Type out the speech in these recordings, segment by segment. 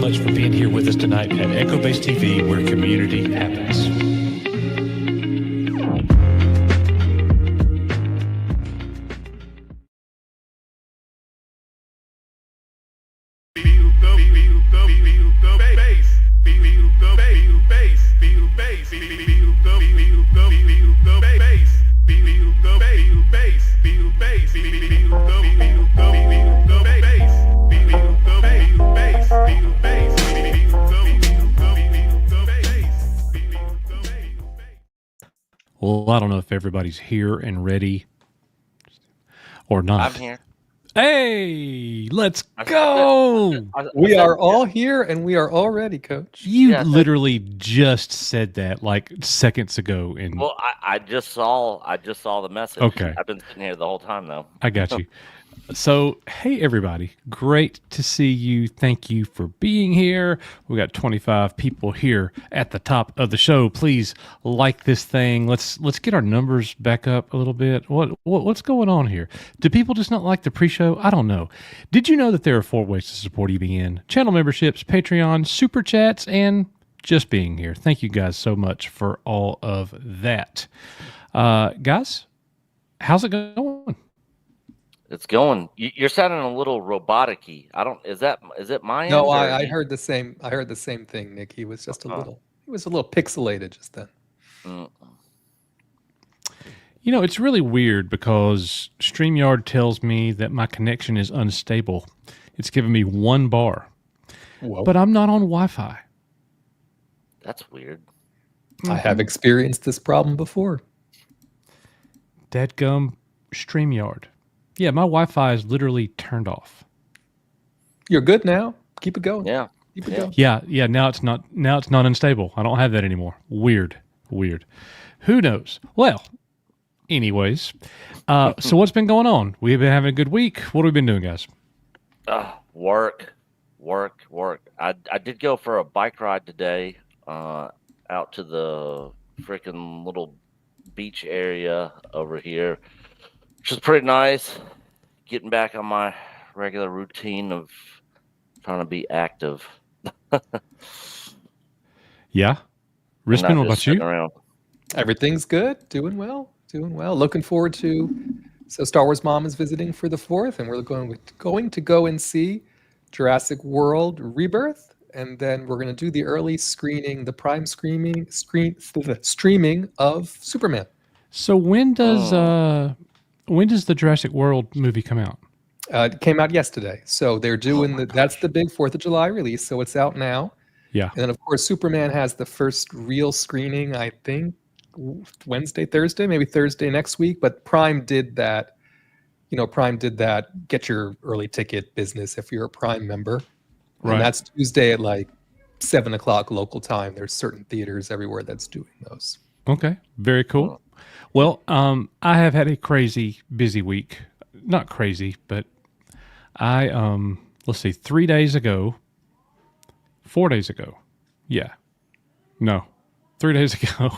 much for being here with us tonight at Echo Base TV, where community happens. Well, I don't know if everybody's here and ready or not. I'm here. Hey, let's go. We are all here and we are all ready, Coach. You literally just said that like seconds ago. Well, I just saw the message. Okay. I've been sitting here the whole time though. I got you. So, hey, everybody. Great to see you. Thank you for being here. We got 25 people here at the top of the show. Please like this thing. Let's get our numbers back up a little bit. What's going on here? Do people just not like the pre-show? I don't know. Did you know that there are 4 ways to support EBN? Channel memberships, Patreon, Super Chats, and just being here. Thank you guys so much for all of that. Guys, how's it going? It's going. You're sounding a little robotic-y. Is it my end? No, I heard the same. I heard the same thing, Nick. He was just a little pixelated just then. You know, it's really weird because StreamYard tells me that my connection is unstable. It's giving me 1 bar. Whoa. But I'm not on Wi-Fi. That's weird. I have experienced this problem before. Dadgum StreamYard. Yeah, my Wi-Fi is literally turned off. You're good now. Keep it going. Yeah. Keep it going. Yeah. Now it's not unstable. I don't have that anymore. Weird. Who knows? Well, anyways, so what's been going on? We've been having a good week. What have we been doing, guys? Work. I did go for a bike ride today, out to the freaking little beach area over here, which is pretty nice. Getting back on my regular routine of trying to be active. Yeah. Rispin, what about you? Around. Everything's good. Doing well. Looking forward to. So Star Wars Mom is visiting for the 4th, and we're going to go and see Jurassic World Rebirth, and then we're going to do the early screening, the prime streaming of Superman. So when does the Jurassic World movie come out? It came out yesterday. So they're doing that's the big 4th of July release. So it's out now. Yeah. And then, of course, Superman has the first real screening, I think, Wednesday, Thursday, maybe Thursday next week. But Prime did that. Get your early ticket business if you're a Prime member. Right. And that's Tuesday at like 7 o'clock local time. There's certain theaters everywhere that's doing those. Okay. Very cool. Well, I have had a crazy busy week. Not crazy, but I, let's see, 4 days ago. Yeah. No, 3 days ago,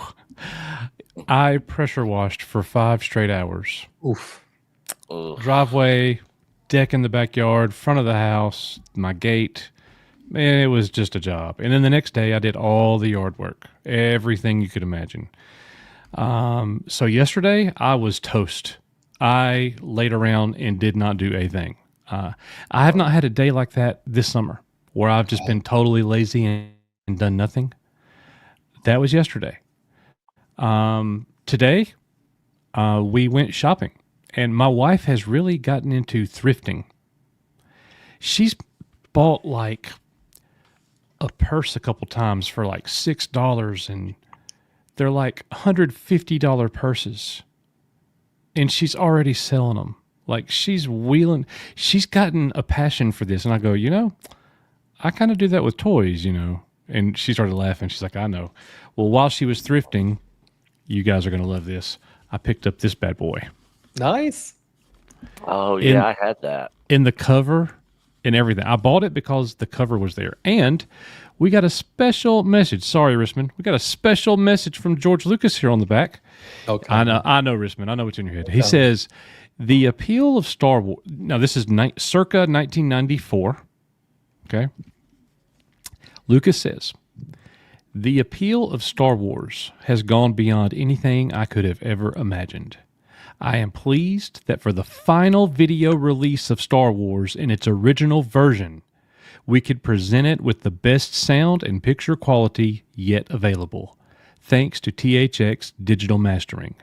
I pressure washed for 5 straight hours. Oof. Driveway, deck in the backyard, front of the house, my gate. Man, it was just a job. And then the next day I did all the yard work, everything you could imagine. So yesterday I was toast. I laid around and did not do a thing. I have not had a day like that this summer where I've just been totally lazy and done nothing. That was yesterday. Today, we went shopping, and my wife has really gotten into thrifting. She's bought like a purse a couple times for like $6, and they're like $150 purses, and she's already selling them. Like she's gotten a passion for this. And I go, I kind of do that with toys, and she started laughing. She's like, I know. Well, while she was thrifting, you guys are going to love this. I picked up this bad boy. Nice. Oh yeah, I had that. In the cover and everything. I bought it because the cover was there. And we got a special message. Sorry, Risman. We got a special message from George Lucas here on the back. Okay. I know, Risman. I know what's in your head. He says, the appeal of Star Wars. Now, this is circa 1994. Okay. Lucas says, the appeal of Star Wars has gone beyond anything I could have ever imagined. I am pleased that for the final video release of Star Wars in its original version, we could present it with the best sound and picture quality yet available, thanks to THX digital mastering.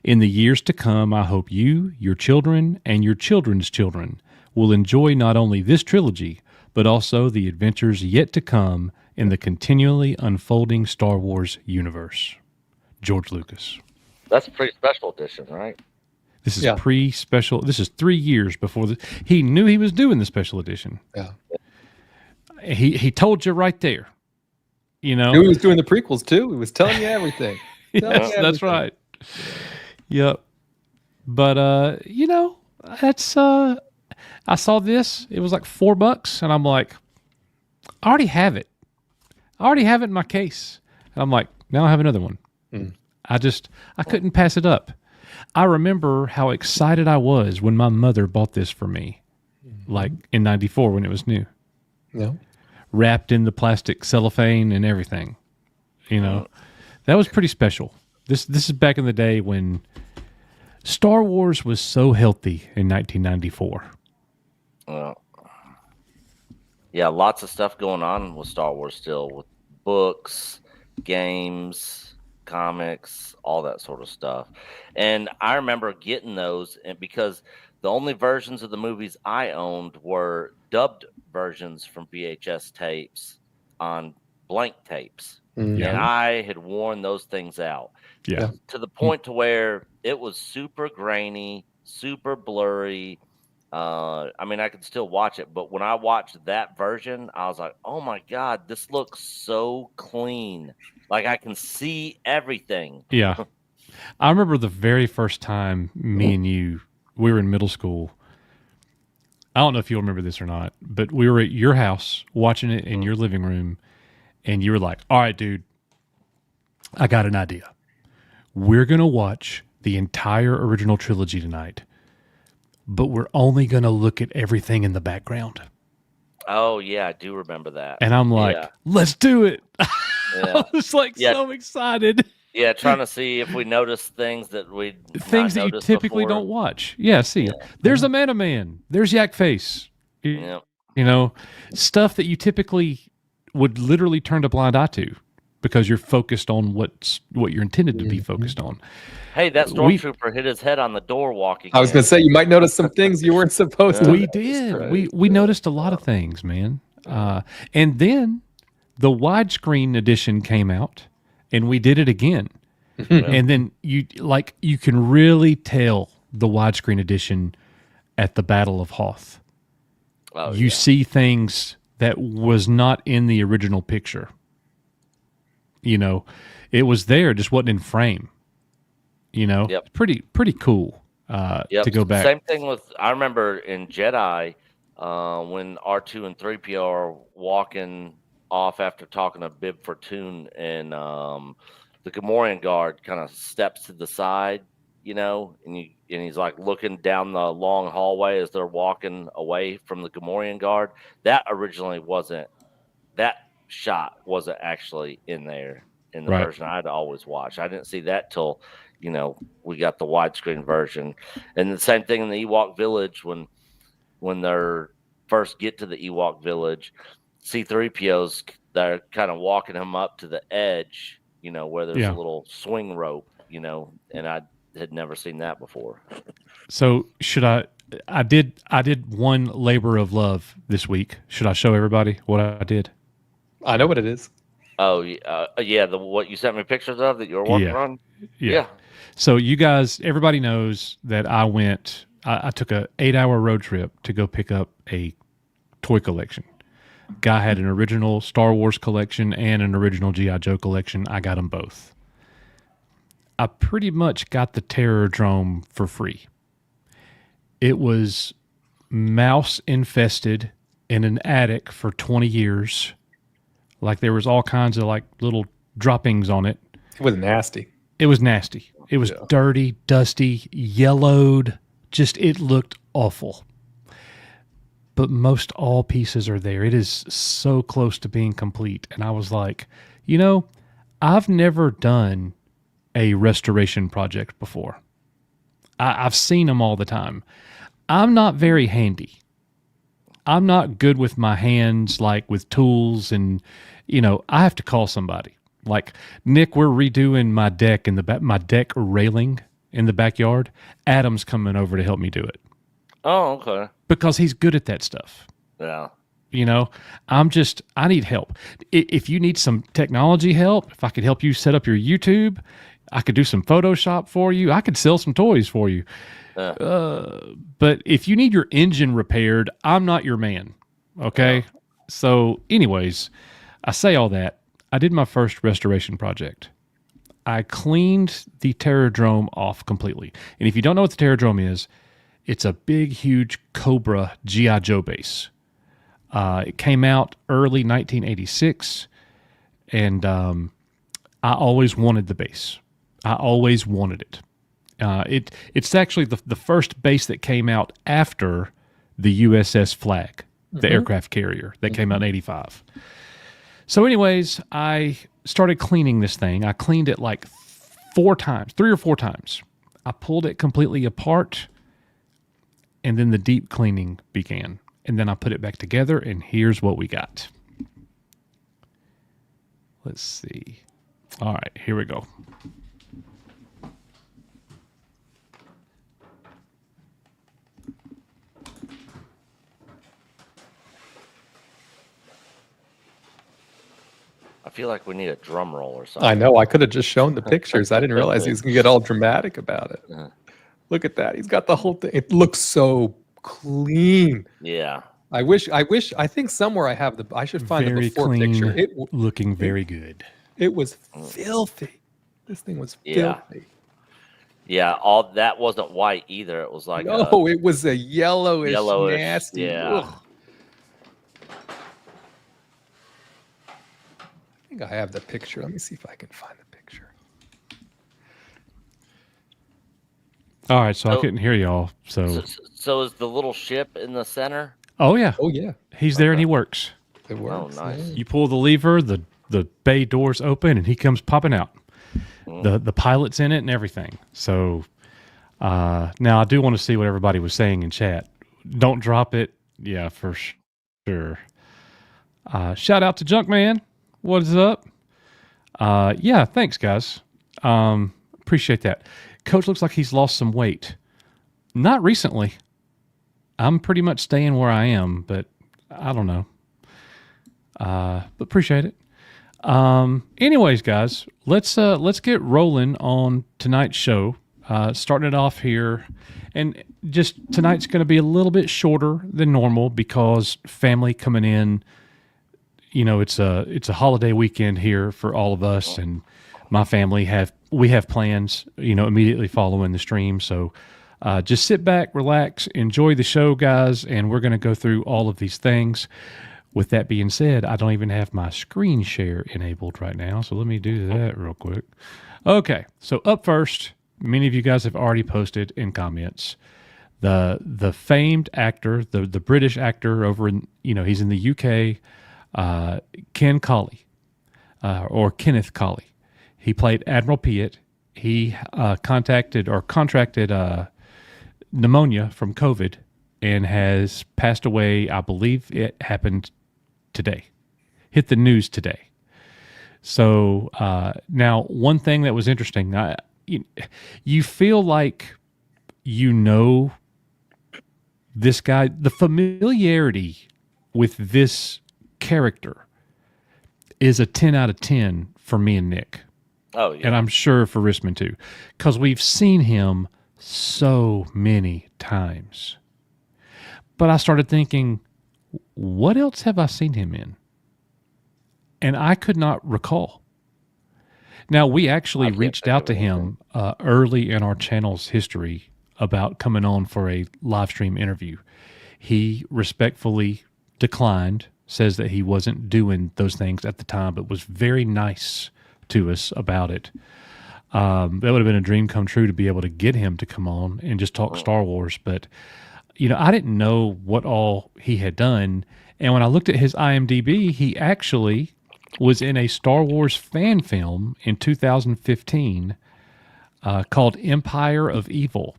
In the years to come, I hope you, your children, and your children's children will enjoy not only this trilogy, but also the adventures yet to come in the continually unfolding Star Wars universe. George Lucas. That's a pretty special edition, right? This is pre-special. This is 3 years before he knew he was doing the special edition. Yeah. He told you right there. You know, Knew he was doing the prequels too. He was telling you everything. That's right. Yep. But you know, that's I saw this. It was like $4, and I'm like, I already have it. I already have it in my case. And I'm like, now I have another one. I couldn't pass it up. I remember how excited I was when my mother bought this for me, like in '94 when it was new. Yeah. Wrapped in the plastic cellophane and everything. You know, that was pretty special. This is back in the day when Star Wars was so healthy in 1994. Well, yeah, lots of stuff going on with Star Wars still, with books, games, comics, all that sort of stuff. And I remember getting those, and because the only versions of the movies I owned were dubbed versions from VHS tapes on blank tapes. And I had worn those things out. Yeah. To the point to where it was super grainy, super blurry. I mean, I could still watch it, but when I watched that version, I was like, oh my God, this looks so clean. Like I can see everything. Yeah. I remember the very first time me and you, we were in middle school. I don't know if you'll remember this or not, but we were at your house watching it in your living room, and you were like, all right, dude, I got an idea. We're going to watch the entire original trilogy tonight, but we're only going to look at everything in the background. Oh, yeah, I do remember that. And I'm like, let's do it. Yeah. I was like so excited. Yeah, trying to see if we noticed things that we things that you typically don't watch. Yeah, see, there's a Man. There's Yak Face. Yeah. You know, stuff that you typically would literally turn a blind eye to because you're focused on what you're intended to be focused on. Hey, that stormtrooper hit his head on the door walking. I was going to say, you might notice some things you weren't supposed to. We did. We noticed a lot of things, man. And then the widescreen edition came out, and we did it again. And then you can really tell the widescreen edition at the Battle of Hoth. Oh, you see things that was not in the original picture. You know, it was there, just wasn't in frame. You know, pretty cool to go back. Same thing with, I remember in Jedi when R2 and 3PO are walking off after talking to Bib Fortune, and the Gamorrean guard kind of steps to the side, you know, and he's like looking down the long hallway as they're walking away from the Gamorrean guard. That originally that shot wasn't actually in there in the version I'd always watch. I didn't see that till, you know, we got the widescreen version. And the same thing in the Ewok village when they're first get to the Ewok village, C-3PO's, they're kind of walking him up to the edge, you know, where there's a little swing rope, you know, and I had never seen that before. So I did one labor of love this week. Should I show everybody what I did? I know what it is. Oh, yeah. What you sent me pictures of that you were working on? Yeah. So you guys, everybody knows that I took a 8-hour road trip to go pick up a toy collection. Guy had an original Star Wars collection and an original G.I. Joe collection. I got them both. I pretty much got the Terrordrome for free. It was mouse infested in an attic for 20 years. Like there was all kinds of like little droppings on it. It was nasty. It was nasty. It was dirty, dusty, yellowed. Just, it looked awful. but most all pieces are there. It is so close to being complete. And I was like, I've never done a restoration project before. I've seen them all the time. I'm not very handy. I'm not good with my hands, like with tools, and I have to call somebody. Like, Nick, we're redoing my deck in the back, my deck railing in the backyard. Adam's coming over to help me do it. Oh, okay. Because he's good at that stuff. Yeah. I need help. If you need some technology help, if I could help you set up your YouTube, I could do some Photoshop for you. I could sell some toys for you. But if you need your engine repaired, I'm not your man. Okay. Yeah. So anyways, I say all that. I did my first restoration project. I cleaned the Terrordrome off completely. And if you don't know what the Terrordrome is, it's a big, huge Cobra G.I. Joe base. It came out early 1986, and I always wanted the base. I always wanted it. It's actually the first base that came out after the USS Flag, the aircraft carrier that came out in 85. So anyways, I started cleaning this thing. I cleaned it like 3 or 4 times. I pulled it completely apart, and then the deep cleaning began. And then I put it back together, and here's what we got. Let's see. All right, here we go. I feel like we need a drum roll or something. I know. I could have just shown the pictures. I didn't realize he was going to get all dramatic about it. Yeah. Look at that. He's got the whole thing. It looks so clean. Yeah. I think somewhere I should find very the before clean, picture. Looking very good. It was filthy. This thing was filthy. Yeah, all that wasn't white either. It was like it was a yellowish, nasty. Yeah. Ugh. I think I have the picture. Let me see if I can find the picture. All right, so I couldn't hear y'all. So is the little ship in the center? Oh yeah. Oh yeah. He's there and he works. It works. Oh, nice. Yeah. You pull the lever, the bay doors open, and he comes popping out. The pilot's in it and everything. So now I do want to see what everybody was saying in chat. Don't drop it. Yeah, for sure. Shout out to Junkman. What is up? Yeah, thanks, guys. Appreciate that. Coach looks like he's lost some weight. Not recently. I'm pretty much staying where I am, but I don't know. But appreciate it. Anyways, guys, let's get rolling on tonight's show. Starting it off here, and just tonight's going to be a little bit shorter than normal because family coming in. It's a holiday weekend here for all of us, and my family have plans, immediately following the stream. So just sit back, relax, enjoy the show, guys, and we're going to go through all of these things. With that being said, I don't even have my screen share enabled right now, so let me do that real quick. Okay, so up first, many of you guys have already posted in comments. The famed actor, the British actor over in, he's in the UK, Ken Colley, or Kenneth Colley. He played Admiral Piet. He contracted pneumonia from COVID and has passed away. I believe it happened today. Hit the news today. So now, one thing that was interesting, you feel like this guy, the familiarity with this character is a 10 out of 10 for me and Nick. Oh, yeah. And I'm sure for Risman too, because we've seen him so many times. But I started thinking, what else have I seen him in? And I could not recall. Now, we actually reached out to him early in our channel's history about coming on for a live stream interview. He respectfully declined, says that he wasn't doing those things at the time, but was very nice to us about it. That would have been a dream come true to be able to get him to come on and just talk Star Wars. But I didn't know what all he had done. And when I looked at his IMDb, he actually was in a Star Wars fan film in 2015 called Empire of Evil.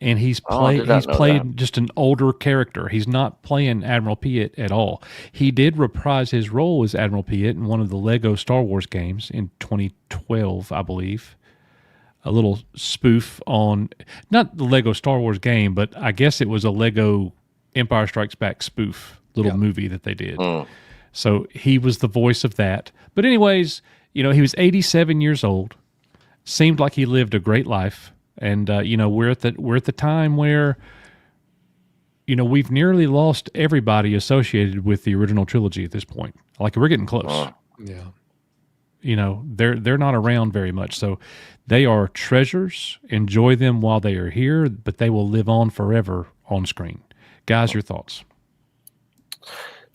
And he's Oh, I did not know played that. just an older character. He's not playing Admiral Piet at all. He did reprise his role as Admiral Piet in one of the Lego Star Wars games in 2012, I believe. A little spoof on not the Lego Star Wars game, but I guess it was a Lego Empire Strikes Back spoof little movie that they did. So he was the voice of that. But anyways, he was 87 years old. Seemed like he lived a great life. And we're at the time where we've nearly lost everybody associated with the original trilogy at this point. Like we're getting close. Yeah. They're not around very much. So they are treasures. Enjoy them while they are here, but they will live on forever on screen. Guys, your thoughts?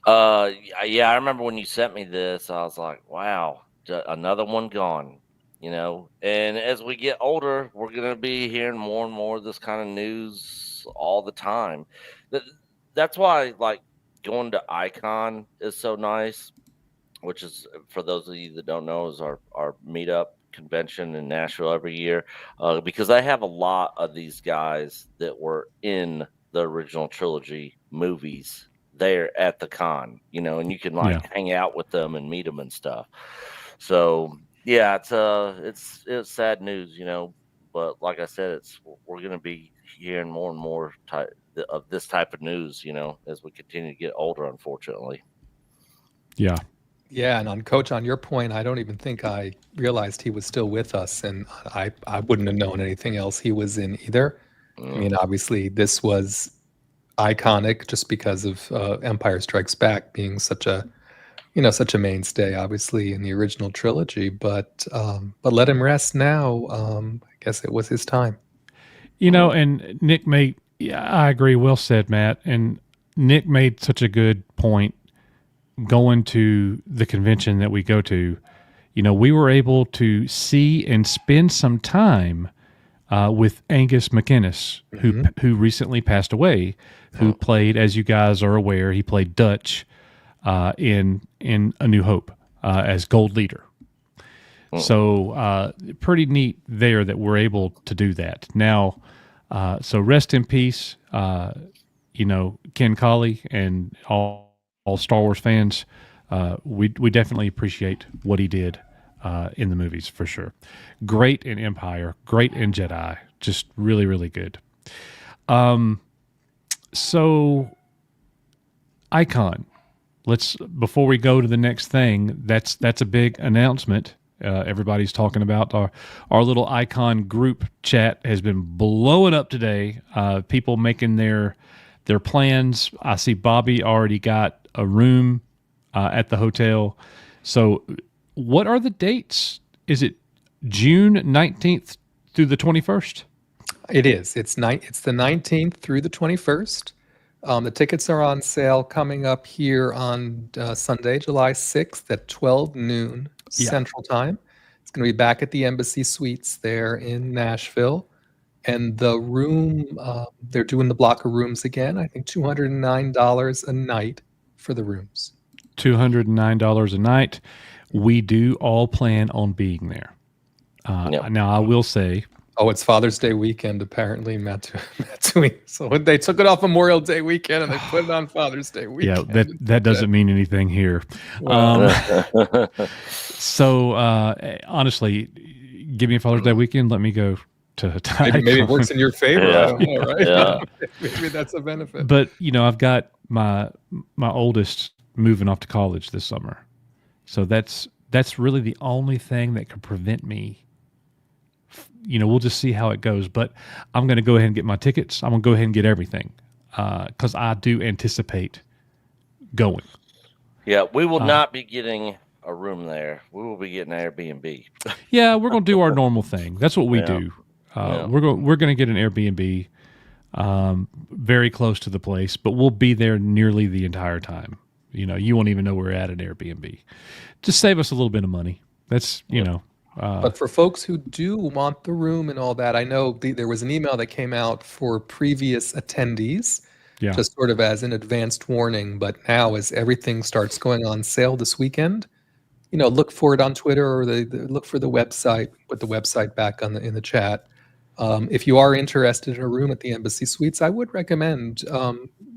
Yeah, I remember when you sent me this, I was like, wow, another one gone. And as we get older, we're going to be hearing more and more of this kind of news all the time. That's why, like, going to Icon is so nice, which is, for those of you that don't know, is our meetup convention in Nashville every year, because I have a lot of these guys that were in the original trilogy movies there at the con, and you can hang out with them and meet them and stuff. So yeah, it's sad news, but like I said, we're going to be hearing more and more of this type of news, as we continue to get older, unfortunately. Yeah. Yeah, and Coach, on your point, I don't even think I realized he was still with us, and I wouldn't have known anything else he was in either. I mean, obviously, this was iconic just because of Empire Strikes Back being such a mainstay, obviously, in the original trilogy. But let him rest now. I guess it was his time. And Nick made. Yeah, I agree. Well said, Matt. And Nick made such a good point. Going to the convention that we go to, we were able to see and spend some time with Angus McInnes, who recently passed away, who played, as you guys are aware, he played Dutch in A New Hope as Gold Leader. So pretty neat there that we're able to do that. Now, so rest in peace, Ken Colley and all Star Wars fans. We definitely appreciate what he did in the movies for sure. Great in Empire, great in Jedi, just really, really good. So Icon. Before we go to the next thing, that's a big announcement. Everybody's talking about our little Icon group chat has been blowing up today. People making their plans. I see Bobby already got a room at the hotel. So what are the dates? Is it June 19th through the 21st? It is. It's the 19th through the 21st. The tickets are on sale coming up here on Sunday, July 6th at 12 noon Central Time. It's going to be back at the Embassy Suites there in Nashville. And the room, they're doing the block of rooms again. I think $209 a night for the rooms. $209 a night. We do all plan on being there. Now, I will say... Oh, it's Father's Day weekend, apparently, Matt. So they took it off Memorial Day weekend and they put it on Father's Day weekend. Yeah, that doesn't mean anything here. So, honestly, give me a Father's Day weekend. Let me go to maybe it works in your favor. Yeah. I don't know, right? Yeah. Maybe that's a benefit. But I've got my oldest moving off to college this summer, so that's really the only thing that could prevent me. We'll just see how it goes. But I'm going to go ahead and get my tickets. I'm going to go ahead and get everything because I do anticipate going. Yeah, we will not be getting a room there. We will be getting an Airbnb. Yeah, we're going to do our normal thing. That's what we do. We're going to get an Airbnb very close to the place, but we'll be there nearly the entire time. You won't even know we're at an Airbnb. Just save us a little bit of money. That's But for folks who do want the room and all that, I know there was an email that came out for previous attendees, Yeah. just sort of as an advanced warning. But now, as everything starts going on sale this weekend, look for it on Twitter or look for the website. Put the website back in the chat. If you are interested in a room at the Embassy Suites, I would recommend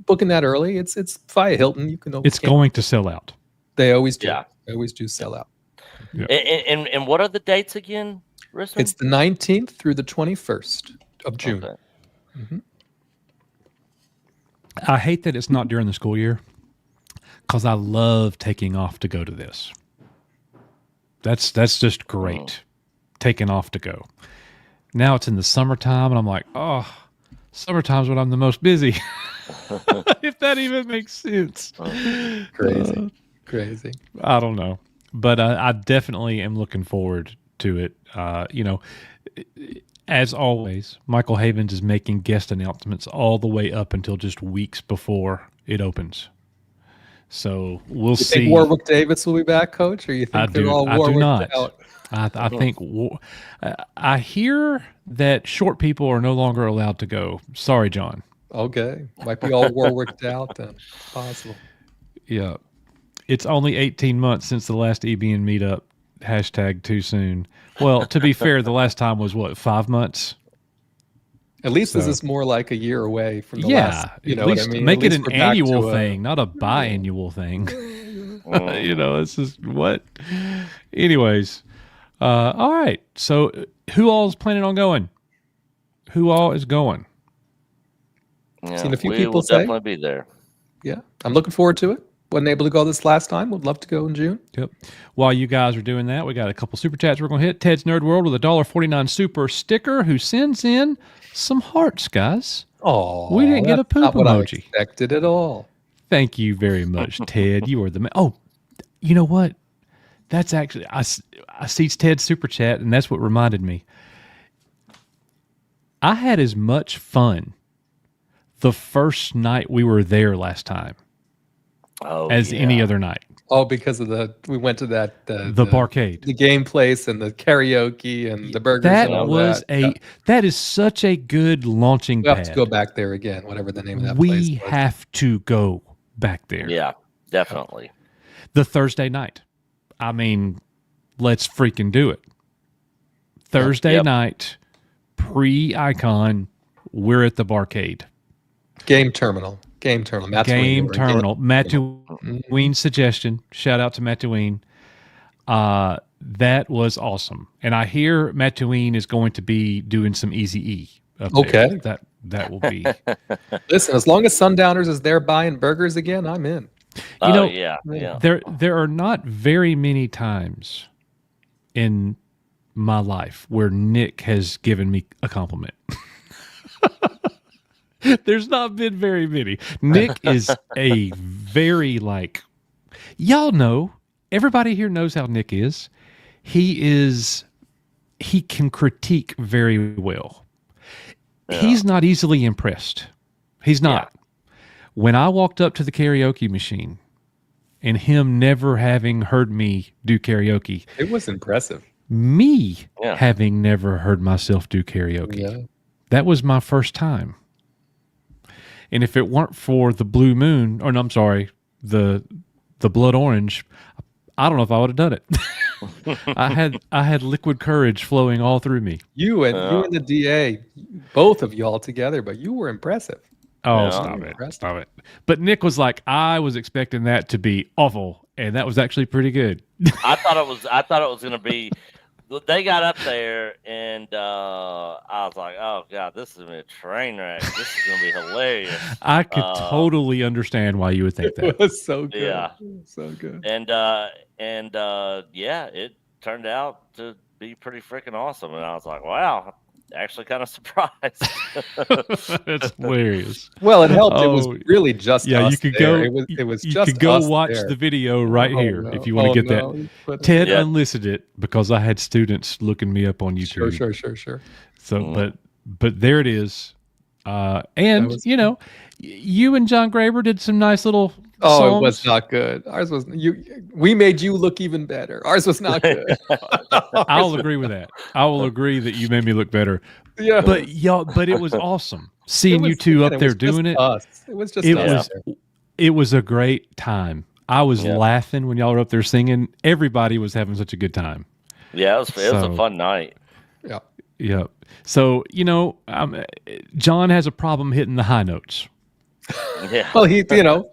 booking that early. It's via Hilton. You can. It's going to sell out. They always do. Yeah. They always do sell out. Yeah. And what are the dates again, Risson? It's the 19th through the 21st of June. Okay. Mhm. I hate that it's not during the school year because I love taking off to go to this. That's just great, taking off to go. Now it's in the summertime, and I'm like, oh, summertime's when I'm the most busy. If that even makes sense. Crazy. I don't know. But I definitely am looking forward to it. As always, Michael Havens is making guest announcements all the way up until just weeks before it opens. So we'll see. You think Warwick Davis will be back, Coach, or you think they're all Warwicked out? I think I hear that short people are no longer allowed to go. Sorry, John. Okay, might be all Warwicked out then. It's possible. Yeah. It's only 18 months since the last EBN meetup. # too soon. Well, to be fair, the last time was what, 5 months? At least this is more like a year away from the last. You know what I mean? Make it an annual thing, not a biannual thing. It's just what. Anyways, all right. So, who all is planning on going? Who all is going? Yeah, Seen a few we people will say. definitely be there. Yeah, I'm looking forward to it. Wasn't able to go this last time. Would love to go in June. Yep. While you guys are doing that, we got a couple super chats we're going to hit. Ted's Nerd World with a $1.49 super sticker who sends in some hearts, guys. Oh, we didn't get a poop not what I emoji. expected at all. Thank you very much, Ted. You are the man. Oh, you know what? That's actually, I see Ted's super chat, and that's what reminded me. I had as much fun the first night we were there last time as any other night. Oh, because of we went to that the barcade, the game place, and the karaoke and the burgers. That is such a good launching pad. We have to go back there again, whatever the name of that place was. We have to go back there. Yeah, definitely. The Thursday night. I mean, let's freaking do it. Thursday night, pre-Icon, we're at the barcade. Game terminal. Matt Deween's suggestion. Shout out to Matt Deween. That was awesome. And I hear Matt Deween is going to be doing some Easy-E. Okay. There. That will be. Listen, as long as Sundowners is there buying burgers again, I'm in. There are not very many times in my life where Nick has given me a compliment. There's not been very many. Nick is a very y'all know, everybody here knows how Nick is. He can critique very well. Yeah. He's not easily impressed. He's not. Yeah. When I walked up to the karaoke machine and him never having heard me do karaoke. It was impressive. Me having never heard myself do karaoke. Yeah. That was my first time. And if it weren't for the blue moon, the blood orange, I don't know if I would have done it. I had liquid courage flowing all through me. You and the DA, both of you all together, but you were impressive. Oh, stop it. But Nick was like, I was expecting that to be awful, and that was actually pretty good. I thought it was going to be. They got up there, and I was like, "Oh God, this is gonna be a train wreck. This is gonna be hilarious." I could totally understand why you would think that. It was so good. Yeah, so good. And it turned out to be pretty freaking awesome. And I was like, "Wow." Actually, kind of surprised. That's hilarious. Well, it helped. It was really just us you could there. go. It was you just could go us watch there. the video right here if you want to get that. Ted unlisted it because I had students looking me up on YouTube. Sure. So, but there it is. And you and John Graber did some nice little Oh, it was songs. not good. Ours was you. We made you look even better. Ours was not good. I'll agree with that. I will agree that you made me look better. Yeah, But it was awesome seeing you two again, up there doing it. us. It was just It us. was there. it was a great time. I was Yeah. laughing when y'all were up there singing. Everybody was having such a good time. Yeah, it was So- a fun night. Yeah. Yep. So John has a problem hitting the high notes. Yeah. Well, you can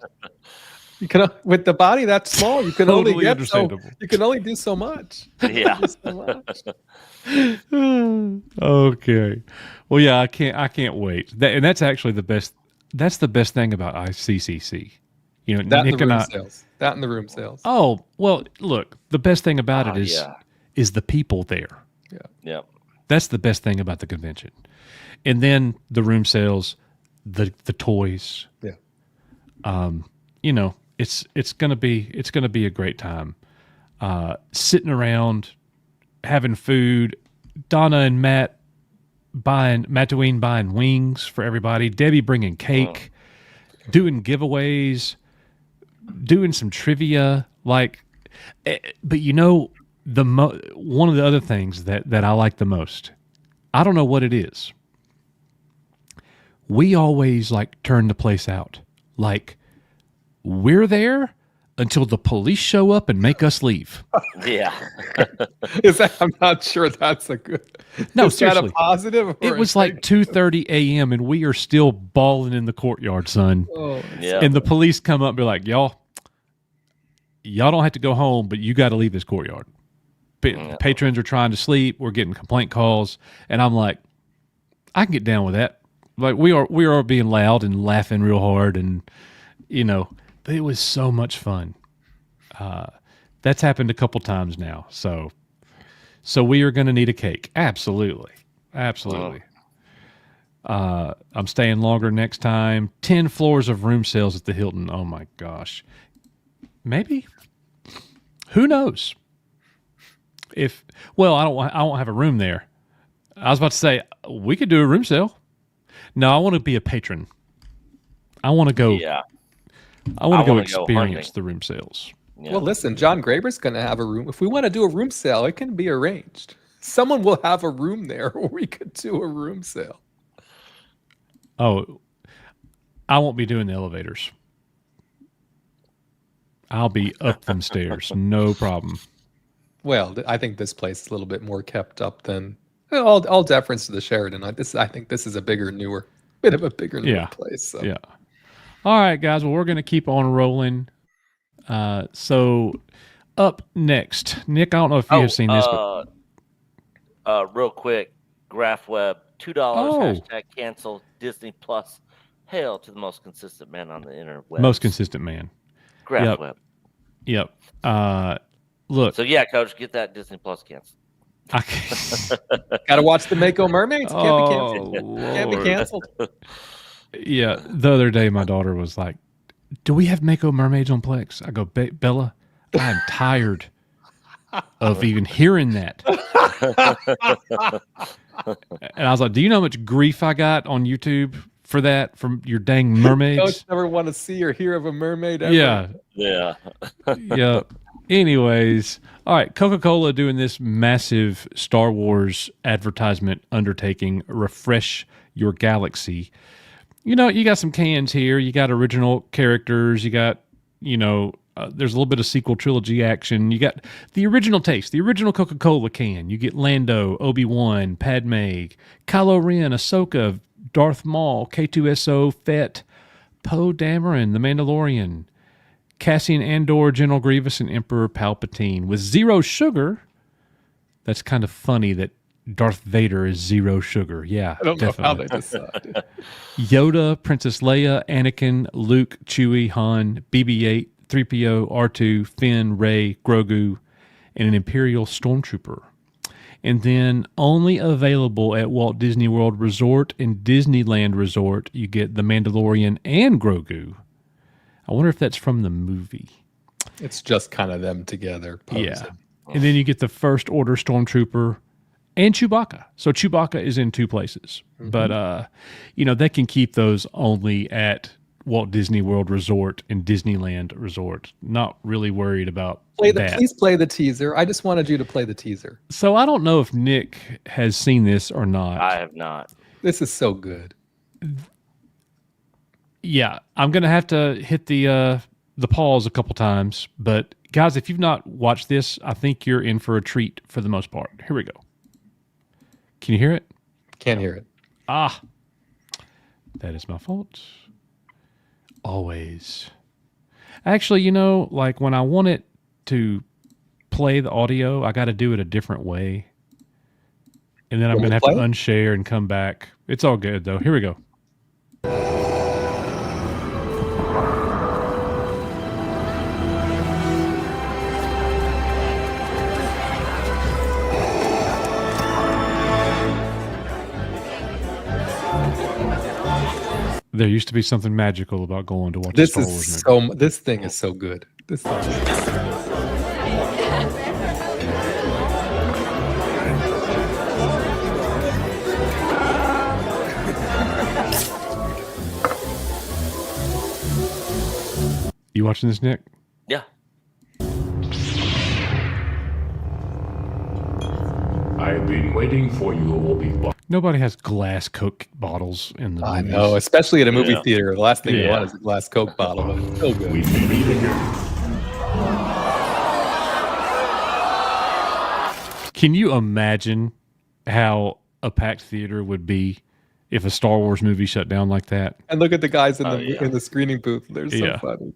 with the body that small, you can only Totally get understandable. you can only do so much. Yeah. Do so much. Okay. Well, yeah, I can't wait. And that's actually the best. That's the best thing about ICCC. You know, That Nick and the and room I. sales. That and the room sales. Oh well, look. The best thing about it Yeah. is the people there. Yeah. That's the best thing about the convention. And then the room sales, the toys. Yeah. It's gonna be a great time. Sitting around, having food. Donna and Matt Dwayne buying wings for everybody. Debbie bringing cake, doing giveaways, doing some trivia. But one of the other things that I like the most, I don't know what it is. We always turn the place out. We're there until the police show up and make us leave. Yeah. I'm not sure that's a good. No, is that seriously. a positive? Or It was a like 2:30 a.m. and we are still balling in the courtyard, son. Oh, Yeah. And the police come up and be like, y'all don't have to go home, but you got to leave this courtyard. Patrons are trying to sleep. We're getting complaint calls. And I'm like, I can get down with that. We are being loud and laughing real hard. And, but it was so much fun. That's happened a couple times now. So we are going to need a cake. Absolutely. Absolutely. I'm staying longer next time. 10 floors of room sales at the Hilton. Oh my gosh. Maybe. Who knows? I won't have a room there. I was about to say we could do a room sale. No, I want to be a patron. I want to go. Yeah. I want to go wanna go experience hunting. the room sales. Yeah. Well, listen, John Graber's going to have a room. If we want to do a room sale, it can be arranged. Someone will have a room there, or we could do a room sale. Oh, I won't be doing the elevators. I'll be up them stairs. No problem. Well, I think this place is a little bit more kept up than all deference to the Sheraton. I think this is a bit of a newer Yeah. place. So. Yeah. All right, guys. Well, we're going to keep on rolling. So up next, Nick, I don't know if you have seen this, but real quick, GraphWeb, $2, hashtag cancel, Disney Plus. Hail to the most consistent man on the interweb. most consistent man. GraphWeb. Yep. Look, So yeah, Coach, get that Disney Plus canceled. I can't, Got to watch the Mako Mermaids. Can't be canceled. Can't be Lord. canceled. Yeah, the other day my daughter was like, "Do we have Mako mermaids on Plex?" I go, "Bella, I'm tired of even hearing that." And I was like, "Do you know how much grief I got on YouTube for that from your dang mermaids?" Don't ever want to see or hear of a mermaid ever. Yeah, Yeah. yeah. Anyways, all right. Coca-Cola doing this massive Star Wars advertisement undertaking. Refresh your galaxy. You got some cans here. You got original characters. You got, there's a little bit of sequel trilogy action. You got the original taste, the original Coca-Cola can. You get Lando, Obi-Wan, Padme, Kylo Ren, Ahsoka, Darth Maul, K2SO, Fett, Poe Dameron, The Mandalorian, Cassian Andor, General Grievous, and Emperor Palpatine. With zero sugar. That's kind of funny that Darth Vader is zero sugar. Yeah, I don't know how definitely. they decided. Yoda, Princess Leia, Anakin, Luke, Chewie, Han, BB-8, 3PO, R2, Finn, Rey, Grogu, and an Imperial Stormtrooper. And then only available at Walt Disney World Resort and Disneyland Resort, you get The Mandalorian and Grogu. I wonder if that's from the movie. It's just kind of them together. Posing. Yeah. And then you get the First Order Stormtrooper and Chewbacca. So Chewbacca is in two places. But, they can keep those only at Walt Disney World Resort and Disneyland Resort. Not really worried about that. Please play the teaser. I just wanted you to play the teaser. So I don't know if Nick has seen this or not. I have not. This is so good. Yeah, I'm gonna have to hit the pause a couple times. But guys, if you've not watched this, I think you're in for a treat for the most part. Here we go. Can you hear it? Can't hear it. Ah, that is my fault. Always. Actually, you know, like when I want it to play the audio, I got to do it a different way. And then I'm going to have to unshare and come back. It's all good, though. Here we go. There used to be something magical about going to watch a Star Wars movie. This thing is so good. This thing is You watching this, Nick? Yeah. I've been waiting for you, Obi-Wan. Nobody has glass Coke bottles in the I movies. know, especially at a movie theater. The last thing you want is a glass Coke bottle. It's so good. We may meet again. Can you imagine how a packed theater would be if a Star Wars movie shut down like that? And look at the guys in the screening booth. They're so funny.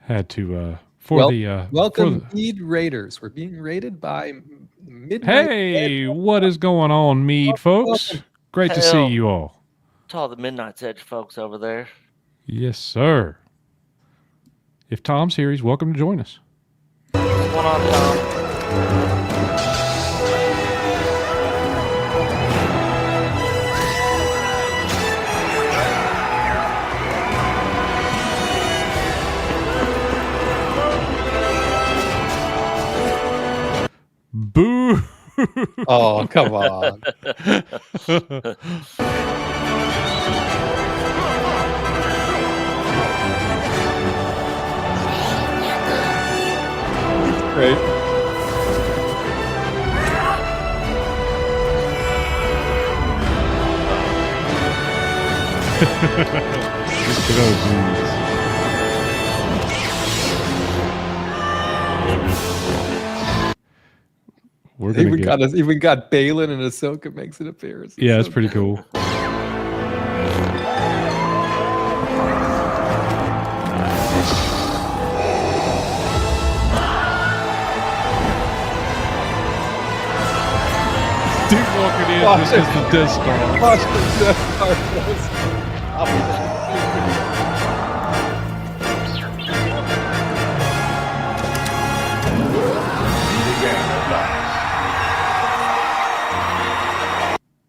Had to welcome Mead Raiders. We're being raided by Midnight. Hey, what is going on, Mead folks? Great to see you all. To all the Midnight's Edge folks over there. Yes, sir. If Tom's here, he's welcome to join us. What's going on, Tom? Boo! Oh, come on. Great. We're even got Balin and Ahsoka makes an appearance. Yeah, that's pretty cool. Dude walking in, this is the Death Star. Watch the Death Star.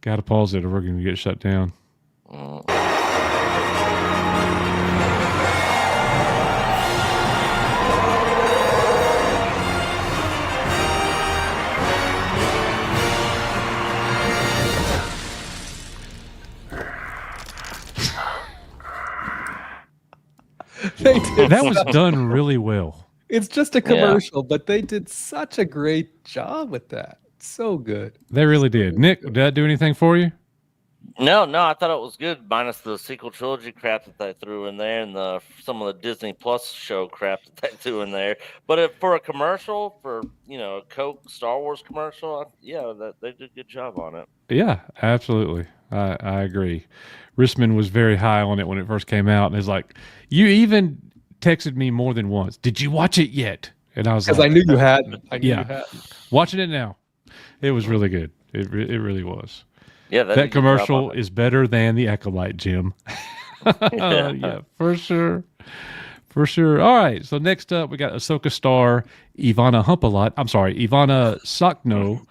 Gotta pause it or we're gonna get shut down. That was done really well. It's just a commercial, but they did such a great job with that. So good. They really did. Nick, did that do anything for you? No, I thought it was good, minus the sequel trilogy crap that they threw in there and some of the Disney Plus show crap that they threw in there. But for a commercial, for a Coke Star Wars commercial, they did a good job on it. Yeah, absolutely. I agree. Rissman was very high on it when it first came out, and it's like, you even texted me more than once. Did you watch it yet? And I was like, because I knew you hadn't. You hadn't. Watching it now. It was really good. It really was. Yeah, that commercial is better than the Acolyte, Jim. Yeah, for sure. For sure. All right. So next up, we got Ahsoka star Ivana Humpalot. I'm sorry, Ivana Sakno.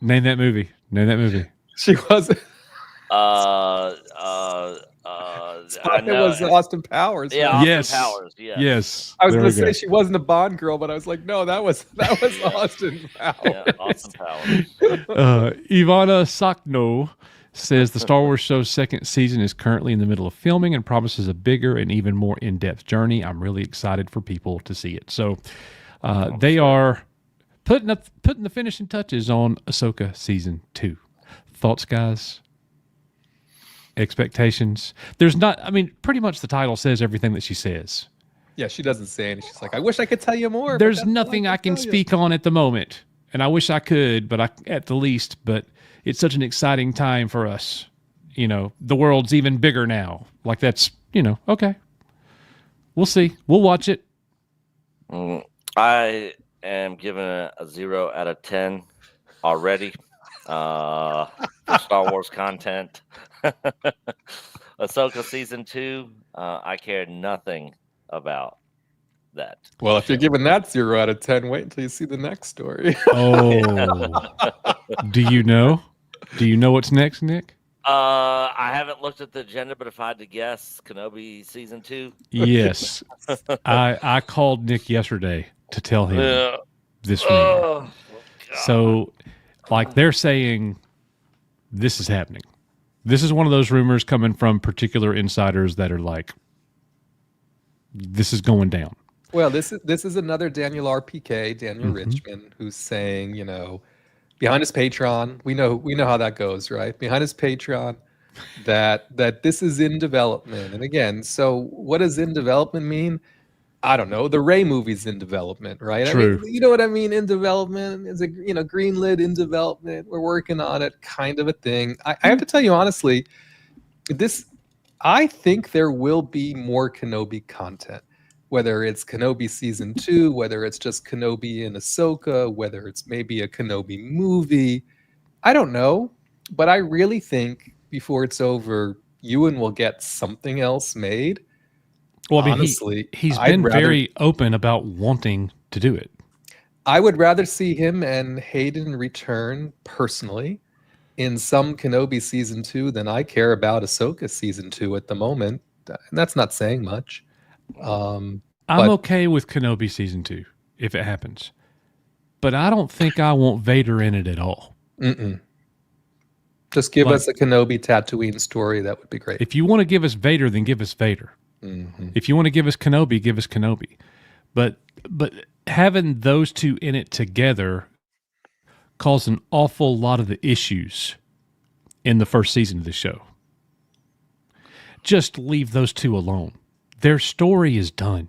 Name that movie. Name that movie. She wasn't. I It know. was Austin Powers. Yeah, right? Austin Yes. Powers. Yeah. Yes. I was There going we to say go. she wasn't a Bond girl, but I was like, no, that was Austin Powers. Yeah, Austin Powers. Ivana Sakno says the Star Wars show's second season is currently in the middle of filming and promises a bigger and even more in-depth journey. I'm really excited for people to see it. So they are putting the finishing touches on Ahsoka season 2. Thoughts, guys? Expectations? There's not. I mean, pretty much the title says everything that she says. Yeah, she doesn't say anything. She's like, I wish I could tell you more. but There's that's all nothing I can tell you." speak on at the moment, and I wish I could, but at the least. But it's such an exciting time for us. You know, the world's even bigger now. Like that's okay. We'll see. We'll watch it. I am giving it a 0 out of 10 already for Star Wars content. Ahsoka season 2, I care nothing about that. Well, if you're giving that 0 out of 10, wait until you see the next story. Oh, do you know? Do you know what's next, Nick? I haven't looked at the agenda, but if I had to guess, Kenobi season 2. Yes, I called Nick yesterday to tell him this rumor. Oh, God. So, like, they're saying this is happening. This is one of those rumors coming from particular insiders that are like, this is going down. Well, this is another Daniel RPK, Daniel Mhm. Richmond, who's saying, behind his Patreon, we know how that goes, right? Behind his Patreon, that this is in development. And again, so what does in development mean? I don't know. The Ray movie's in development, right? True. I mean, you know what I mean? In development is greenlit in development. We're working on it, kind of a thing. I have to tell you honestly, I think there will be more Kenobi content. Whether it's Kenobi season 2, whether it's just Kenobi and Ahsoka, whether it's maybe a Kenobi movie, I don't know. But I really think before it's over, Ewan will get something else made. Well, I mean, Honestly, he's I'd been rather- very open about wanting to do it. I would rather see him and Hayden return personally in some Kenobi season 2 than I care about Ahsoka season 2 at the moment. And that's not saying much. I'm But- okay with Kenobi season 2 if it happens, but I don't think I want Vader in it at all. Mm-mm. Just give Like- us a Kenobi Tatooine story. That would be great. If you want to give us Vader, then give us Vader. Mhm. If you want to give us Kenobi, give us Kenobi. But having those two in it together caused an awful lot of the issues in the first season of the show. Just leave those two alone. Their story is done.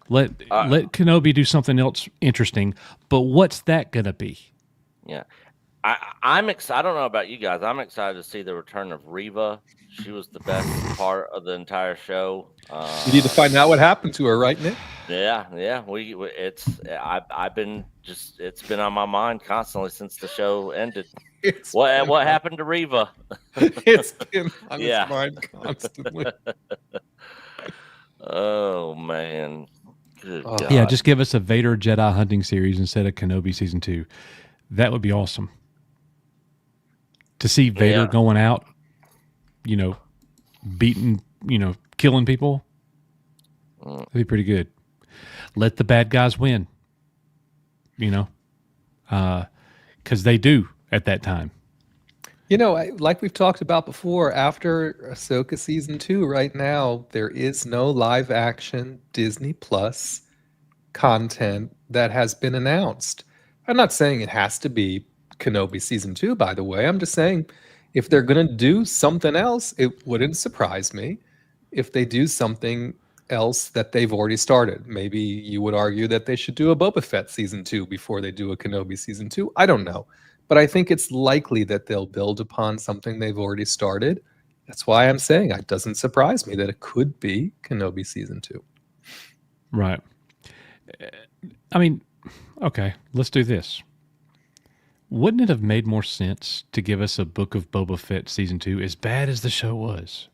Let Kenobi do something else interesting, but what's that gonna be? Yeah. I'm excited. I don't know about you guys. I'm excited to see the return of Reva. She was the best part of the entire show. You need to find out what happened to her, right, Nick? Yeah. I've been it's been on my mind constantly since the show ended. What happened to Reva? It's been on Yeah. his mind constantly. Oh man. Good Oh. God. Yeah, just give us a Vader Jedi hunting series instead of Kenobi season 2. That would be awesome. To see Vader Yeah. going out, beating, killing people. That'd be pretty good. Let the bad guys win. Because they do at that time. Like we've talked about before, after Ahsoka season 2, right now, there is no live action Disney Plus content that has been announced. I'm not saying it has to be Kenobi season 2, by the way. I'm just saying if they're going to do something else, it wouldn't surprise me if they do something else that they've already started. Maybe you would argue that they should do a Boba Fett season 2 before they do a Kenobi season 2. I don't know. But I think it's likely that they'll build upon something they've already started. That's why I'm saying it doesn't surprise me that it could be Kenobi season 2. Right. I mean, okay, let's do this. Wouldn't it have made more sense to give us a Book of Boba Fett season 2, as bad as the show was,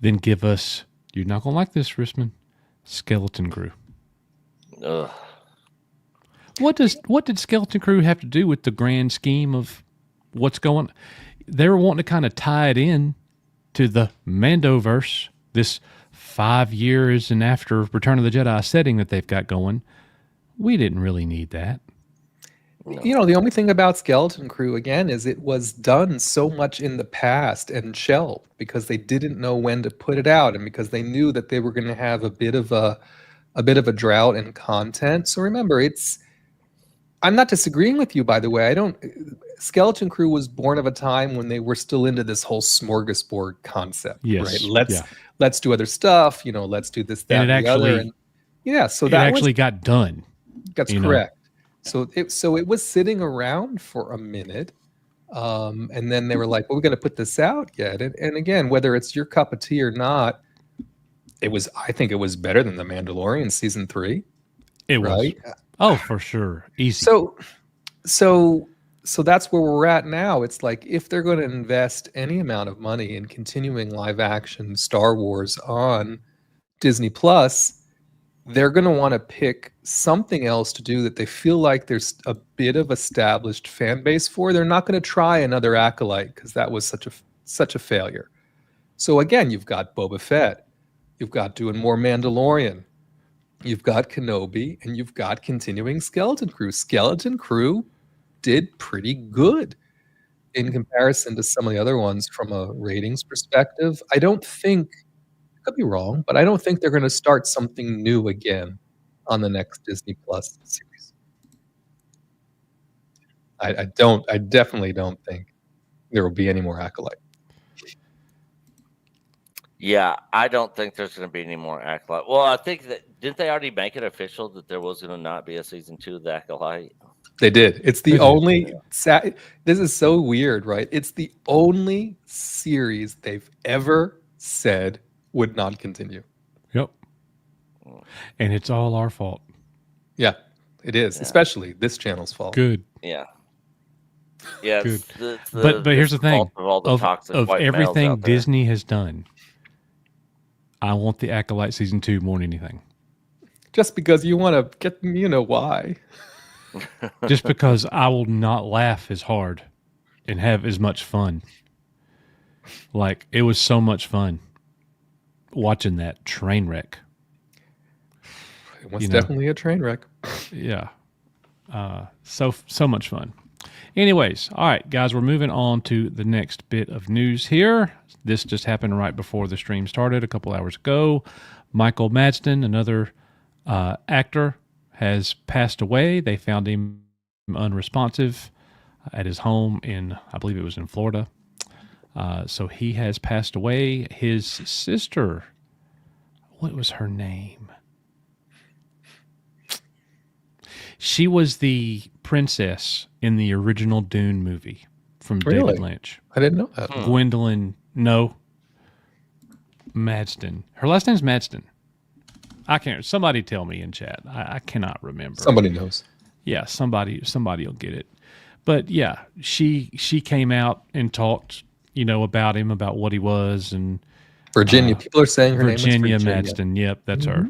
than give us You're not going to like this, Risman. Skeleton Crew. Ugh. What did Skeleton Crew have to do with the grand scheme of what's going? They were wanting to kind of tie it in to the Mandoverse, this 5 years and after Return of the Jedi setting that they've got going. We didn't really need that. You know, the only thing about Skeleton Crew, again, is it was done so much in the past and shelved because they didn't know when to put it out, and because they knew that they were going to have a bit of a drought in content. So remember, I'm not disagreeing with you, by the way. Skeleton Crew was born of a time when they were still into this whole smorgasbord concept, Yes, right? Let's do other stuff, let's do this, that, And and it the other. actually- And yeah, so It that actually got done. that's you know. correct. So it was sitting around for a minute. And then they were like, well, we're going to put this out yet. And again, whether it's your cup of tea or not, I think it was better than The Mandalorian season 3. It was. Right. Oh, for sure. Easy. So that's where we're at now. It's like, if they're going to invest any amount of money in continuing live action Star Wars on Disney Plus, they're going to want to pick something else to do that they feel like there's a bit of established fan base for. They're not going to try another Acolyte because that was such a failure. So again, you've got Boba Fett, you've got doing more Mandalorian, you've got Kenobi, and you've got continuing Skeleton Crew. Skeleton Crew did pretty good in comparison to some of the other ones from a ratings perspective. I don't think, I could be wrong, but I don't think they're going to start something new again on the next Disney Plus series. I definitely don't think there will be any more Acolyte. Yeah, I don't think there's going to be any more Acolyte. Well, I think didn't they already make it official that there was going to not be a season 2 of the Acolyte? They did. It's the They did, only. This is so weird, right? It's the only series they've ever said would not continue. Yep. And it's all our fault. Yeah, it is. Yeah. Especially this channel's fault. Good. Yeah. Yeah. Good. But here's the thing. fault of all the toxic Of white males everything out there. Disney has done, I want the Acolyte season 2 more than anything. Just because you want to get, why. Just because I will not laugh as hard and have as much fun. Like, it was so much fun watching that train wreck. It was definitely a train wreck. Yeah. So much fun. Anyways, all right, guys, we're moving on to the next bit of news here. This just happened right before the stream started a couple hours ago. Michael Madsen, another actor, has passed away. They found him unresponsive at his home in, I believe it was in Florida. So he has passed away. His sister, what was her name? She was the princess in the original Dune movie from Really? David Lynch. I didn't know that. Gwendolyn, no, Madston. Her last name's Madston. I can't. Somebody tell me in chat. I cannot remember. Somebody knows. Yeah, somebody will get it. But yeah, she came out and talked, about him, about what he was, and Virginia. People are saying her Virginia name is Madston. Yep, that's her.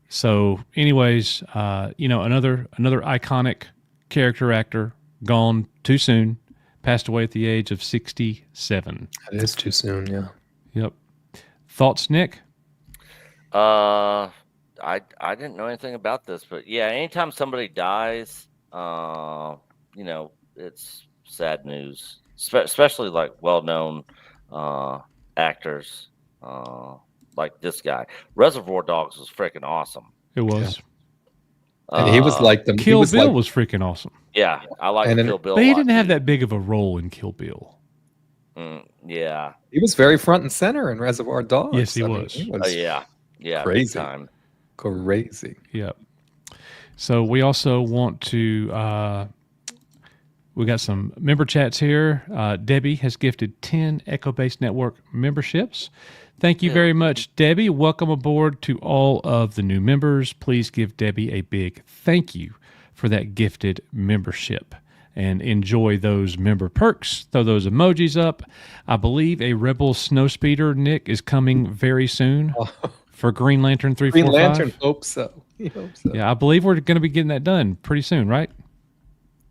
So, anyways, another iconic character actor gone too soon, passed away at the age of 67. It is too soon, yeah. Yep. Thoughts, Nick? I didn't know anything about this, but yeah, anytime somebody dies, it's sad news, especially like well-known actors, like this guy. Reservoir Dogs was freaking awesome. It was. And he was like them. Kill Bill was freaking awesome. Yeah, I like And then- Kill Bill. But a he lot, didn't have too. that big of a role in Kill Bill. Yeah. He was very front and center in Reservoir Dogs. Yes, he I mean, was. he Oh yeah. Yeah. Crazy. Big time. crazy. Yep. So we also want to, we got some member chats here. Debbie has gifted 10 Echo Base Network memberships. Thank you very much, Debbie. Welcome aboard to all of the new members. Please give Debbie a big thank you for that gifted membership. and enjoy those member perks. Throw those emojis up. I believe a Rebel Snowspeeder, Nick, is coming very soon for Green Lantern 345. Green Lantern, hope so. He hopes so. Yeah, I believe we're going to be getting that done pretty soon, right?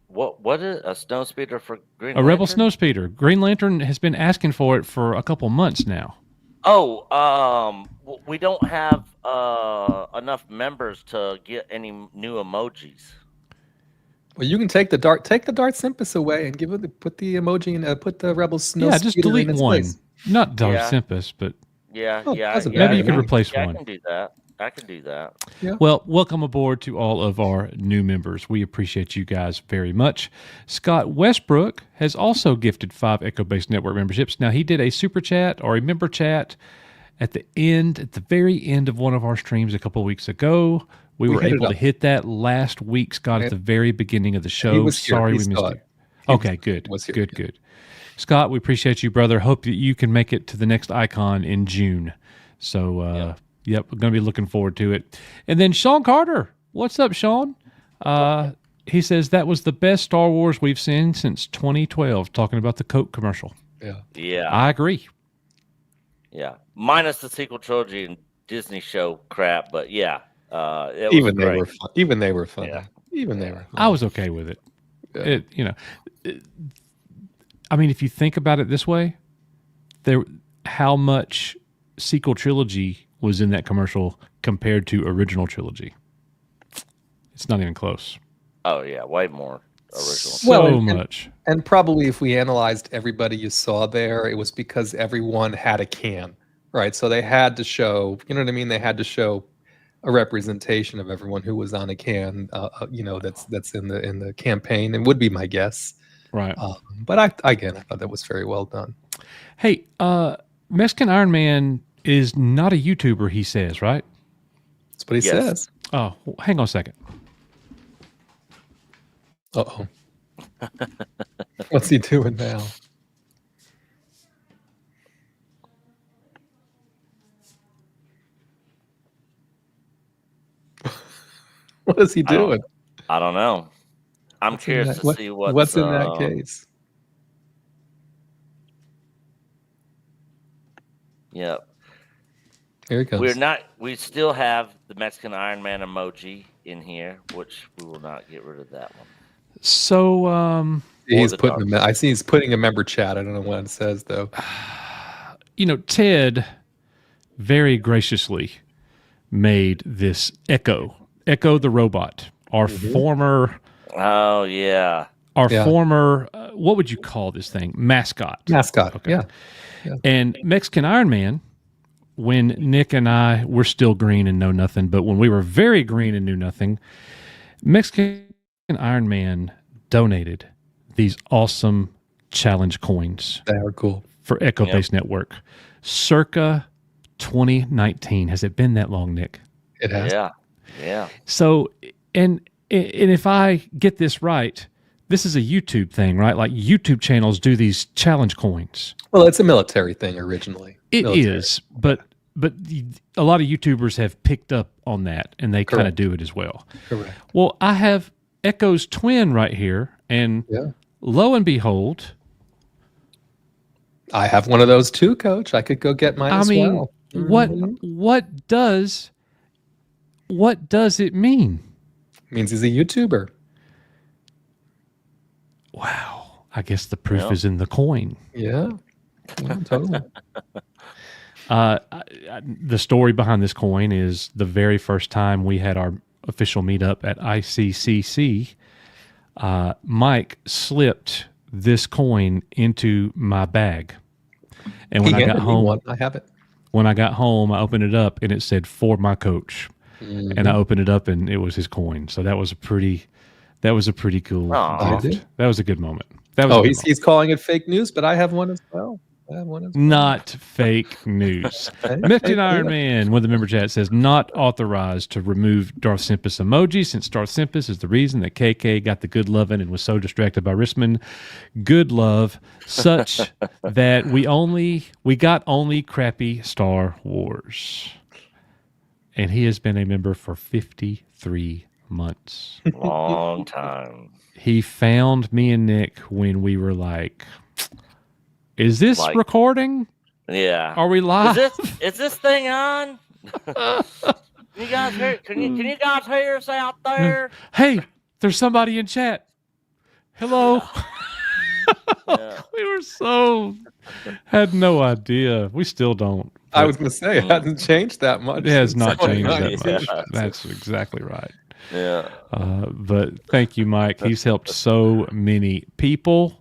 What is a snow speeder for Green A Rebel Lantern? Snowspeeder. Green Lantern has been asking for it for a couple months now. Oh, we don't have enough members to get any new emojis. Well, you can take the Dart Simpus away and put the emoji and put the Rebel Snow. Yeah, just Speeder delete in its one. place. Not Darth Yeah. Simpus, but Yeah, Oh, yeah, doesn't yeah. maybe you matter. could replace yeah, one. I can do that. I can do that. Well, welcome aboard to all of our new members. We appreciate you guys very much. Scott Westbrook has also gifted 5 Echo Base Network memberships. Now, he did a super chat or a member chat at the very end of one of our streams a couple of weeks ago. We were hit it able to up. hit that last week, Scott, at the very beginning of the show. He was here. Sorry He we missed saw you. it. Okay, good. was here, Good, yeah. good. Scott, we appreciate you, brother. Hope that you can make it to the next icon in June. So, yep, we're going to be looking forward to it. And then Sean Carter. What's up, Sean? He says that was the best Star Wars we've seen since 2012, talking about the Coke commercial. Yeah. Yeah, I agree. yeah. Minus the sequel trilogy and Disney show crap, but yeah, it was Even great. they were fun. Even they were fun. Yeah. Even they were fun. I was okay with it. Yeah. I mean, if you think about it this way, how much sequel trilogy was in that commercial compared to original trilogy? It's not even close. Oh yeah, way more original. So Well, and- much. And probably if we analyzed everybody you saw there, it was because everyone had a can, right? So they had to show, you know what I mean? They had to show a representation of everyone who was on a can, that's in the campaign, and would be my guess. Right. But I thought that was very well done. Hey, Mexican Iron Man is not a YouTuber, he says, right? That's what he Yes. says. Oh, hang on a second. Uh-oh. What's he doing now? What is he I don't- doing? I don't know. I'm What's in curious that- to what- see what's in that case. Yeah, Here he comes. we still have the Mexican Iron Man emoji in here, which we will not get rid of that one. So, He's the putting I see he's putting a member chat. I don't know what it says though. Ted very graciously made this Echo the robot, our former, Oh yeah. Yeah. what would you call this thing? Mascot. Mascot. Okay. Yeah. And Mexican Iron Man, when Nick and I were still green and know nothing, but when we were very green and knew nothing, Mexican Iron Man donated these awesome challenge coins They are cool. for Echo Base Network circa 2019. Has it been that long, Nick? It has. Yeah. Yeah. So, and if I get this right, this is a YouTube thing, right? Like YouTube channels do these challenge coins. Well, it's a military thing originally. It Military. is, but a lot of YouTubers have picked up on that, and they kind of Correct. do it as well. Correct. Well, I have Echo's twin right here, and Yeah. lo and behold, I have one of those too, Coach. I could go get mine I as mean, well. what does it mean? Means he's a YouTuber. Wow, I guess the proof Yeah. is in the coin. Yeah. Yeah, totally. The story behind this coin is the very first time we had our official meetup at ICCC, Mike slipped this coin into my bag. And when He I got handed me home, one. I have it. I opened it up and it said "For my coach." And I opened it up and it was his coin. So that was a pretty cool Aw. gift. That was a good moment. That was a Oh, good he's moment. he's calling it fake news, but I have one as well. I have one as well. Not fake news. Okay. Mexican Fake Iron news. Man, with the member chat, says not authorized to remove Darth Simpus emoji since Darth Simpus is the reason that KK got the good loving and was so distracted by Rissman. Good love, such that we got only crappy Star Wars. And he has been a member for 53 months. Long time. He found me and Nick when we were like, is this Like- recording? Yeah. Are we live? Is this thing on? You guys hear? Can you guys hear us out there? Hey, there's somebody in chat. Hello. Yeah. We were so had no idea. We still don't. I was going to say, it hasn't changed that much. It has since not changed that 2019. much. That's exactly right. Yeah. But thank you, Mike. He's helped so many people.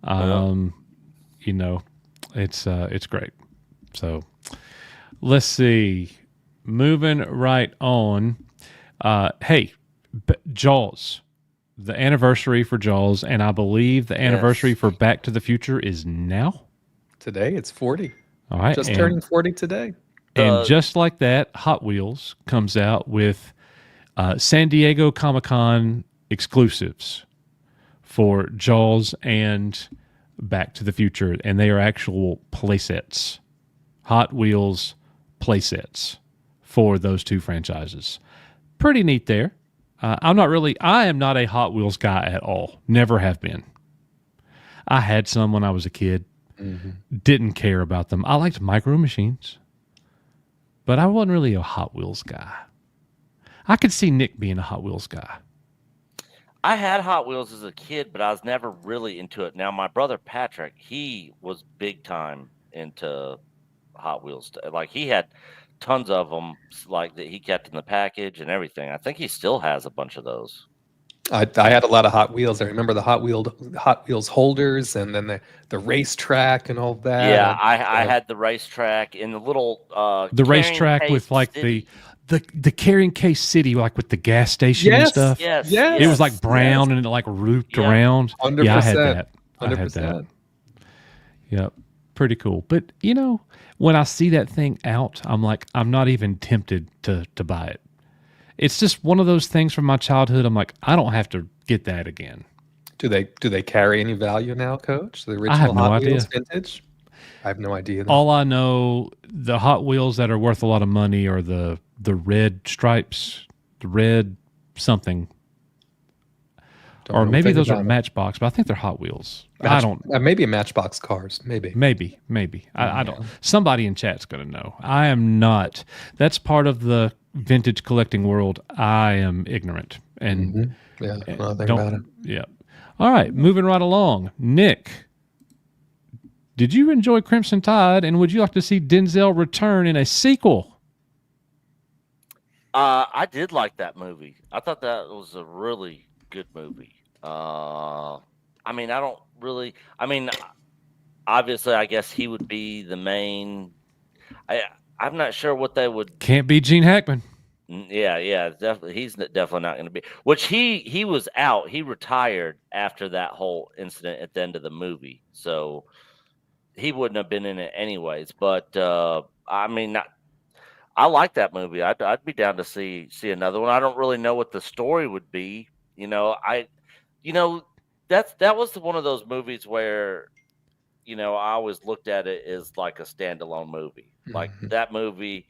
You know, it's great. So let's see. Moving right on. Hey, Jaws. The anniversary for Jaws, and I believe the anniversary for Back to the Future is now. Today, it's 40. All right. Just turning 40 today. And just like that, Hot Wheels comes out with San Diego Comic-Con exclusives for Jaws and Back to the Future, and they are actual playsets. Hot Wheels playsets for those two franchises. Pretty neat there. I am not a Hot Wheels guy at all. Never have been. I had some when I was a kid. Didn't care about them. I liked Micro Machines, but I wasn't really a Hot Wheels guy. I could see Nick being a Hot Wheels guy. I had Hot Wheels as a kid, but I was never really into it. Now, my brother Patrick, he was big time into Hot Wheels. Like, he had tons of them, like that he kept in the package and everything. I think he still has a bunch of those. I had a lot of Hot Wheels. I remember the Hot Wheels holders, and then the racetrack and all that. Yeah, I had the racetrack in the little The carrying racetrack case with like city. the carrying case city, like with the gas station and Yes, stuff. Yes, yes. It was like brown and it like looped Yeah. around. 100%. Yeah, I had that. I had 100%. that. Yep. Pretty cool. But you know, when I see that thing out, I'm like, I'm not even tempted to buy it. It's just one of those things from my childhood. I'm like, I don't have to get that again. Do they carry any value now, Coach? The original have no Hot idea. Wheels vintage? I have no idea. All I know, the Hot Wheels that are worth a lot of money are the red stripes, the red something. Don't Or know maybe anything those are about it. Matchbox, but I think they're Hot Wheels. I don't. Maybe a Matchbox cars. Maybe. Maybe. I don't. Somebody in chat's going to know. I am not. That's part of the vintage collecting world. I am ignorant and Yeah. I don't know anything don't. about it. Yeah. All right. Moving right along. Nick, did you enjoy Crimson Tide, and would you like to see Denzel return in a sequel? I did like that movie. I thought that was a really good movie. I mean, I don't really. I mean, obviously, I guess he would be the main. I'm not sure what they would. Can't be Gene Hackman. Yeah, definitely. He's definitely not going to be. Which he was out. He retired after that whole incident at the end of the movie, so he wouldn't have been in it anyways. But I mean, I like that movie. I'd be down to see another one. I don't really know what the story would be. That was one of those movies where, I always looked at it as like a standalone movie. Like that movie,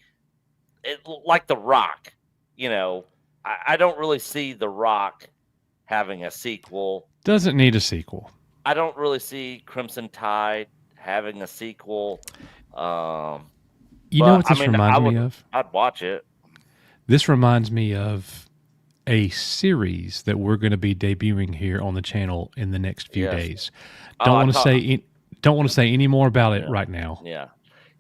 like The Rock. I don't really see The Rock having a sequel. Doesn't need a sequel. I don't really see Crimson Tide having a sequel. You know what this reminds me of? I'd watch it. This reminds me of a series that we're going to be debuting here on the channel in the next few days. Don't want to say any more about it right now. Yeah.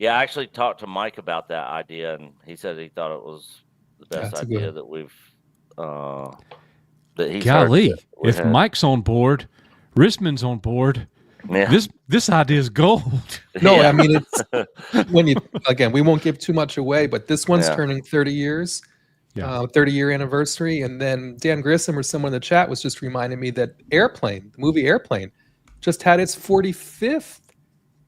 I actually talked to Mike about that idea, and he said he thought it was the best idea that we've that he's Golly, heard that we if had. Mike's on board, Risman's on board. Yeah. This idea is gold. No, Yeah. I mean, it's we won't give too much away, but this one's turning 30 years, 30-year anniversary. And then Dan Grissom or someone in the chat was just reminding me that the movie Airplane, just had its 45th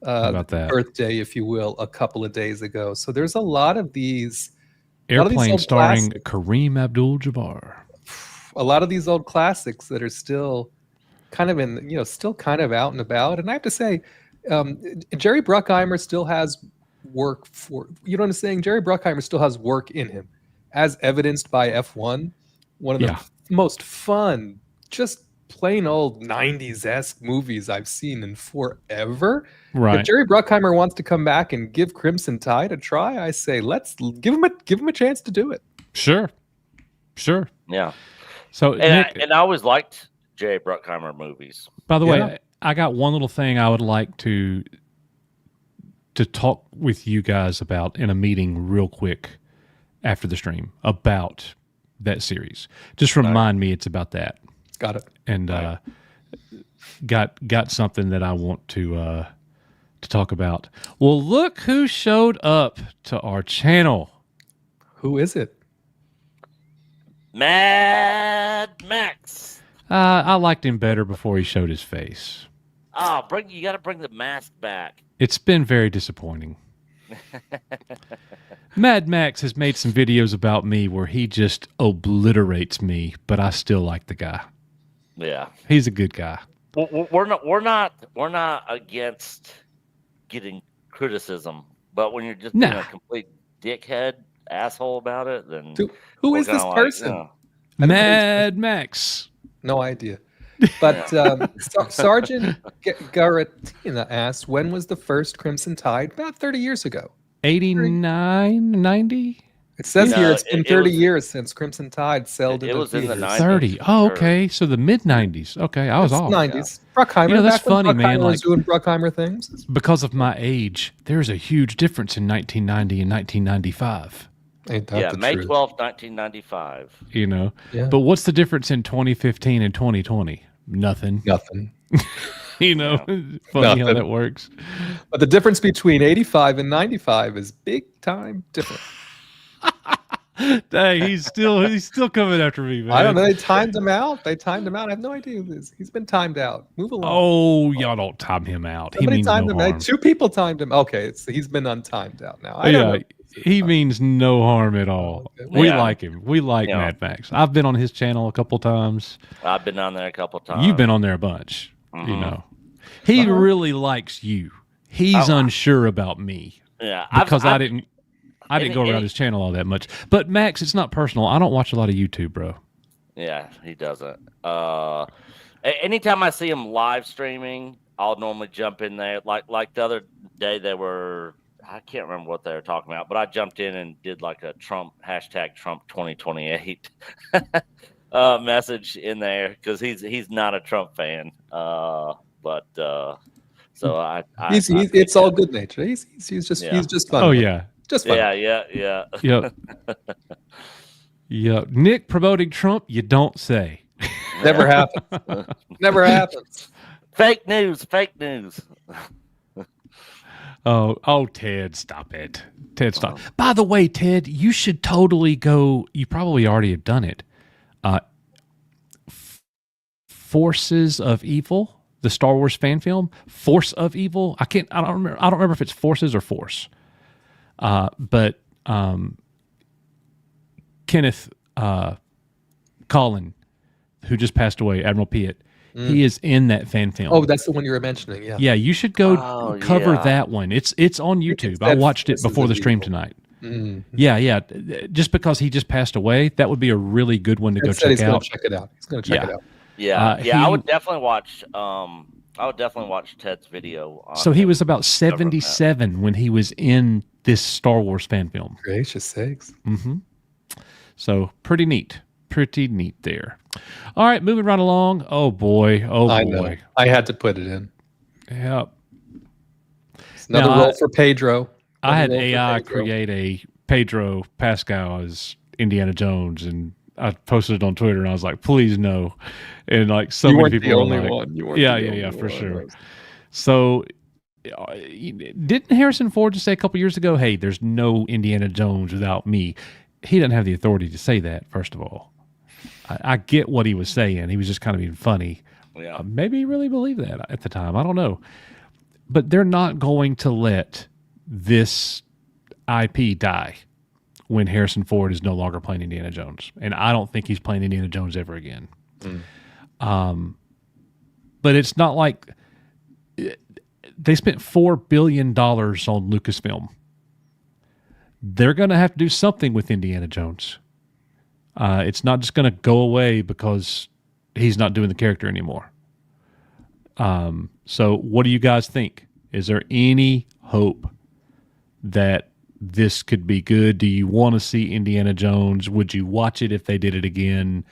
about that? birthday, if you will, a couple of days ago. So there's a lot of these. Airplane starring Kareem Abdul-Jabbar. A lot of these old classics that are still kind of still kind of out and about. And I have to say, Jerry Bruckheimer still has work for, you know what I'm saying? Jerry Bruckheimer still has work in him, as evidenced by F1, One of the most fun, just plain old 90s-esque movies I've seen in forever. Right. If Jerry Bruckheimer wants to come back and give Crimson Tide a try, I say let's give him a chance to do it. Sure. Yeah. So Nick, and I always liked Jerry Bruckheimer movies. by the way, I got one little thing I would like to talk with you guys about in a meeting real quick after the stream about that series. Just remind me it's about that. Got it. And got something that I want to talk about. Well, look who showed up to our channel. Who is it? Mad Max. I liked him better before he showed his face. You got to bring the mask back. It's been very disappointing. Mad Max has made some videos about me where he just obliterates me, but I still like the guy. Yeah, he's a good guy. We're not against getting criticism, but when you're just being a complete dickhead asshole about it, then who is this person? Mad Max. No idea. But Sergeant Garatina asked, when was the first Crimson Tide? About 30 years ago. 89, 90? It says here it's been 30 years since Crimson Tide sailed into was in the 90s. 30. Oh, okay. So the mid-90s. Okay, I was off. 90s. Bruckheimer. You know, that's funny, man. Bruckheimer was doing Bruckheimer things. Because of my age, there's a huge difference in 1990 and 1995. Ain't that the May truth? 12th, 1995. You know? Yeah. But what's the difference in 2015 and 2020? Nothing. You know, funny how that works. But the difference between 85 and 95 is big time different. Dang, he's still coming after me, man. I don't know. They timed him out. I have no idea who this is. He's been timed out. Move along. Oh, y'all don't time him out. Somebody he means timed no him harm. out. 2 people timed him. Okay, he's been untimed out now. I don't know. He means no harm at all. Okay. We like him. We like Mad Max. I've been on his channel a couple times. I've been on there a couple times. You've been on there a bunch. You know, he really likes you. He's unsure about me. Yeah, because I didn't go around his channel all that much. But Max, it's not personal. I don't watch a lot of YouTube, bro. Yeah, he doesn't. Anytime I see him live streaming, I'll normally jump in there. Like the other day, I can't remember what they were talking about, but I jumped in and did like a Trump #2028 message in there because he's not a Trump fan. It's all good nature. He's just fun. Oh yeah, just fun. Yeah. Yeah. Nick promoting Trump, you don't say. Never happens. Never happens. Fake news. Oh, Ted, stop it. Ted, stop. By the way, Ted, you should totally go. You probably already have done it. Forces of Evil, the Star Wars fan film. Force of Evil. I don't remember if it's Forces or Force. But Kenneth Collin, who just passed away, Admiral Piet. He is in that fan film. Oh, that's the one you were mentioning. Yeah. Yeah, you should go cover that one. It's on YouTube. I watched it before the stream tonight. Yeah. Just because he just passed away, that would be a really good one to go check out. He's going to check it out. Yeah. I would definitely watch. Ted's video. So he was about 77 when he was in this Star Wars fan film. Gracious sakes. Mm-hmm. So pretty neat there. All right, moving right along. Oh boy. I know. I had to put it in. Yep. It's another role for Pedro. I had AI create a Pedro Pascal as Indiana Jones, and I posted it on Twitter, and I was like, "Please no!" And like so many people the only were like, one. You weren't yeah, for sure. So, didn't Harrison Ford just say a couple years ago, "Hey, there's no Indiana Jones without me"? He doesn't have the authority to say that. First of all, I get what he was saying. He was just kind of being funny. Yeah. Maybe he really believed that at the time. I don't know. But they're not going to let this IP die when Harrison Ford is no longer playing Indiana Jones. And I don't think he's playing Indiana Jones ever again. But it's not like they spent $4 billion on Lucasfilm. They're going to have to do something with Indiana Jones. It's not just going to go away because he's not doing the character anymore. So what do you guys think? Is there any hope that this could be good? Do you want to see Indiana Jones? Would you watch it if they did it again?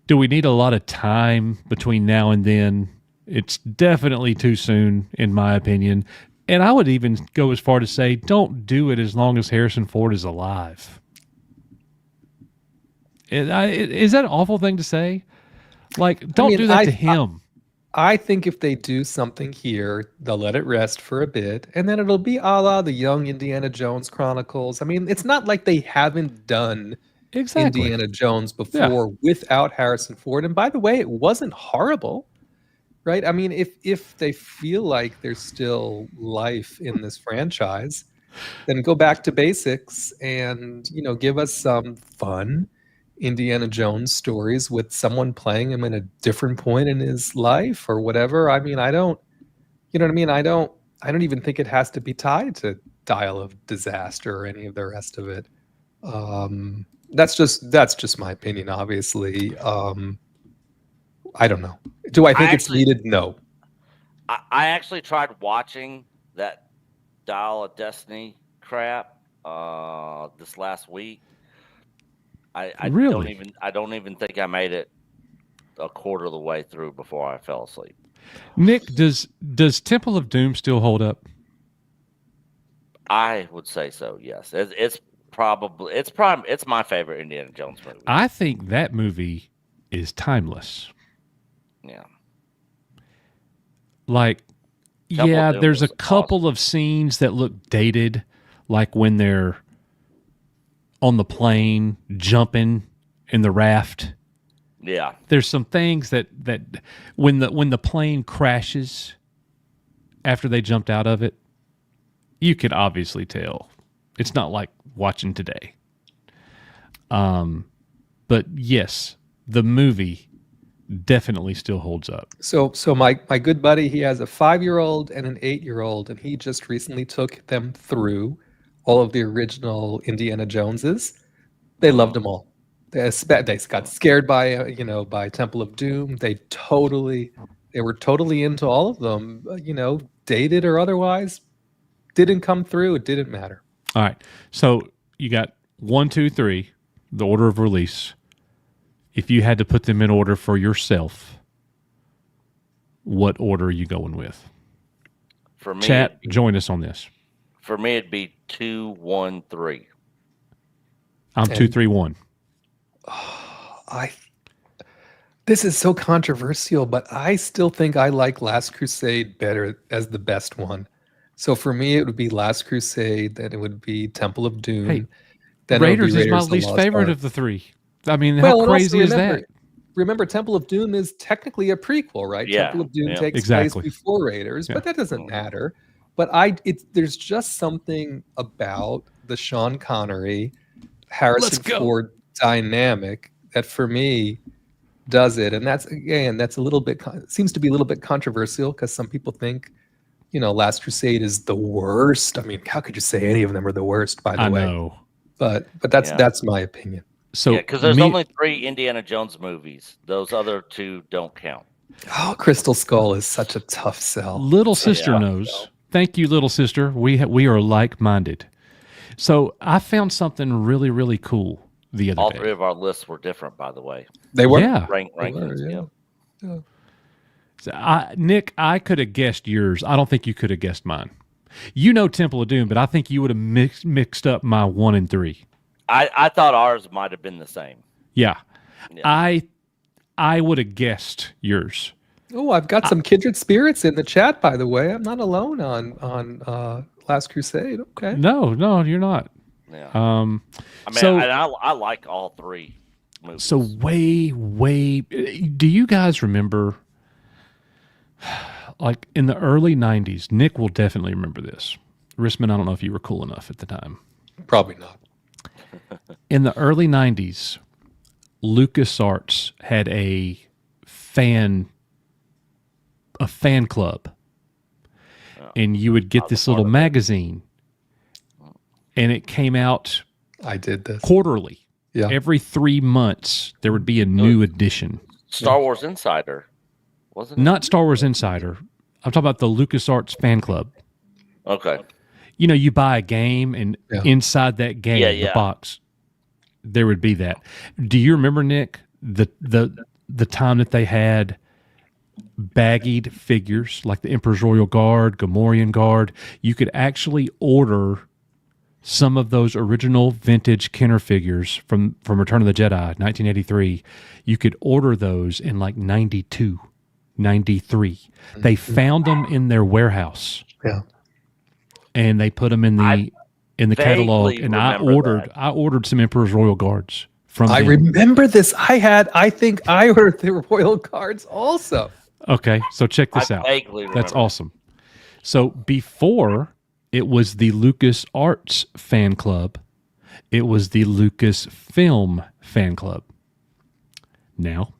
Do we need a lot of time between now and then? It's definitely too soon, in my opinion. And I would even go as far to say, don't do it as long as Harrison Ford is alive. Is that an awful thing to say? Like, don't do that to him. I think if they do something here, they'll let it rest for a bit, and then it'll be a la the Young Indiana Jones Chronicles. I mean, it's not like they haven't done Indiana Jones before without Harrison Ford. And by the way, it wasn't horrible, right? I mean, if they feel like there's still life in this franchise, then go back to basics and, give us some fun Indiana Jones stories with someone playing him in a different point in his life or whatever. I mean, I don't, you know what I mean? I don't even think it has to be tied to Dial of Disaster or any of the rest of it. That's just my opinion, obviously. I don't know. Do I think it's needed? No. I actually tried watching that Dial of Destiny crap this last week. I really? don't even think I made it a quarter of the way through before I fell asleep. Nick, does Temple of Doom still hold up? I would say so. Yes, it's my favorite Indiana Jones movie. I think that movie is timeless. Yeah. Like, Temple there's a couple of scenes that look dated, like when they're on the plane jumping in the raft. Yeah. There's some things that when the plane crashes after they jumped out of it, you can obviously tell. It's not like watching today. But yes, the movie definitely still holds up. So my good buddy, he has a 5-year-old and an 8-year-old, and he just recently took them through all of the original Indiana Joneses. They loved them all. They got scared by Temple of Doom. They were totally into all of them. Dated or otherwise, didn't come through. It didn't matter. All right. So you got 1, 2, 3, the order of release. If you had to put them in order for yourself, what order are you going with? For me, chat, join us on this. For me, it'd be 2, 1, 3. I'm 2, 3, 1. This is so controversial, but I still think I like Last Crusade better as the best one. So for me, it would be Last Crusade, then it would be Temple of Doom. Hey, then Raiders is my least favorite of the three. I mean, how crazy is that? Remember, Temple of Doom is technically a prequel, right? Yeah, Temple of Doom takes exactly. place before Raiders, but that doesn't matter. But there's just something about the Sean Connery, Harrison Ford dynamic that for me does it. And that's a little bit, seems to be a little bit controversial because some people think, Last Crusade is the worst. I mean, how could you say any of them are the worst, by the way? I know. But that's my opinion. So because there's only 3 Indiana Jones movies. Those other 2 don't count. Oh, Crystal Skull is such a tough sell. Little sister knows. Thank you, little sister. We are like-minded. So I found something really, really cool the other day. All 3 of our lists were different, by the way. They were? Yeah. Rankings, yeah. So Nick, I could have guessed yours. I don't think you could have guessed mine. Temple of Doom, but I think you would have mixed up my 1 and 3. I thought ours might have been the same. Yeah. I would have guessed yours. Oh, I've got some kindred spirits in the chat, by the way. I'm not alone on Last Crusade. Okay. No, you're not. Yeah. I like all 3 movies. So way. Do you guys remember? Like in the early 90s, Nick will definitely remember this. Risman, I don't know if you were cool enough at the time. Probably not. In the early 90s, LucasArts had a fan club. And you would get this little magazine. And it came out I did this quarterly. Yeah. Every 3 months, there would be a new edition. Star Wars Insider, wasn't it? Not Star Wars Insider. I'm talking about the LucasArts fan club. Okay. You know, you buy a game, and Yeah. inside that game, Yeah, the yeah. box, there would be that. Do you remember, Nick, the time that they had baggied figures like the Emperor's Royal Guard, Gamorrean Guard? You could actually order some of those original vintage Kenner figures from Return of the Jedi, 1983. You could order those in like 92, 93. They found them in their warehouse. Yeah. And they put them in the catalog, vaguely and I remember that. ordered some Emperor's Royal Guards from I them. remember this. I think I ordered the Royal Cards also. Okay, so check this I out. vaguely remember. That's awesome. So before it was the LucasArts fan club, it was the Lucasfilm fan club. Now,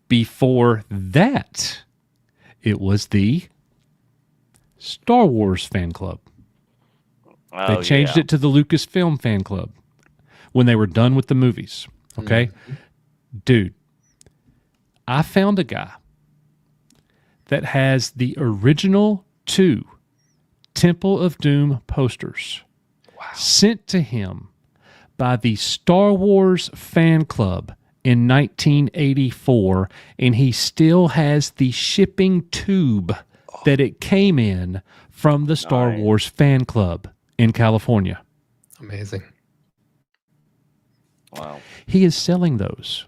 before that, it was the Star Wars fan club. They Oh, changed yeah. it to the Lucasfilm fan club when they were done with the movies. Okay? Dude, I found a guy that has the original 2 Temple of Doom posters sent to him by the Star Wars fan club in 1984, and he still has the shipping tube that it came in from the Star Nice. Wars fan club in California. Amazing. Wow. He is selling those.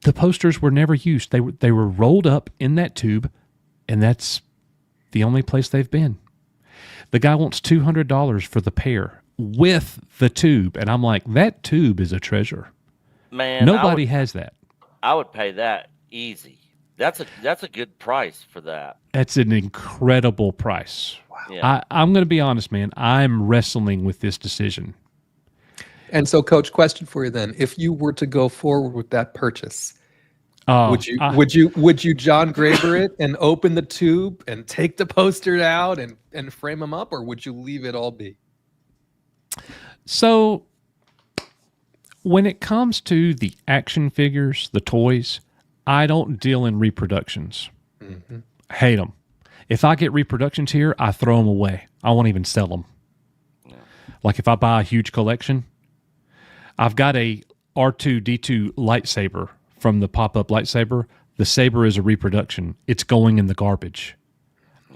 The posters were never used. They were rolled up in that tube, and that's the only place they've been. The guy wants $200 for the pair with the tube, and I'm like, that tube is a treasure. Man, Nobody has that. I would pay that easy. That's a good price for that. That's an incredible price. Yeah. I'm going to be honest, man. I'm wrestling with this decision. And so, Coach, question for you then: if you were to go forward with that purchase, would you John Graber it and open the tube and take the poster out and frame them up, or would you leave it all be? So, when it comes to the action figures, the toys, I don't deal in reproductions. Hate them. If I get reproductions here, I throw them away. I won't even sell them. Like if I buy a huge collection, I've got a R2-D2 lightsaber from the pop-up lightsaber. The saber is a reproduction. It's going in the garbage.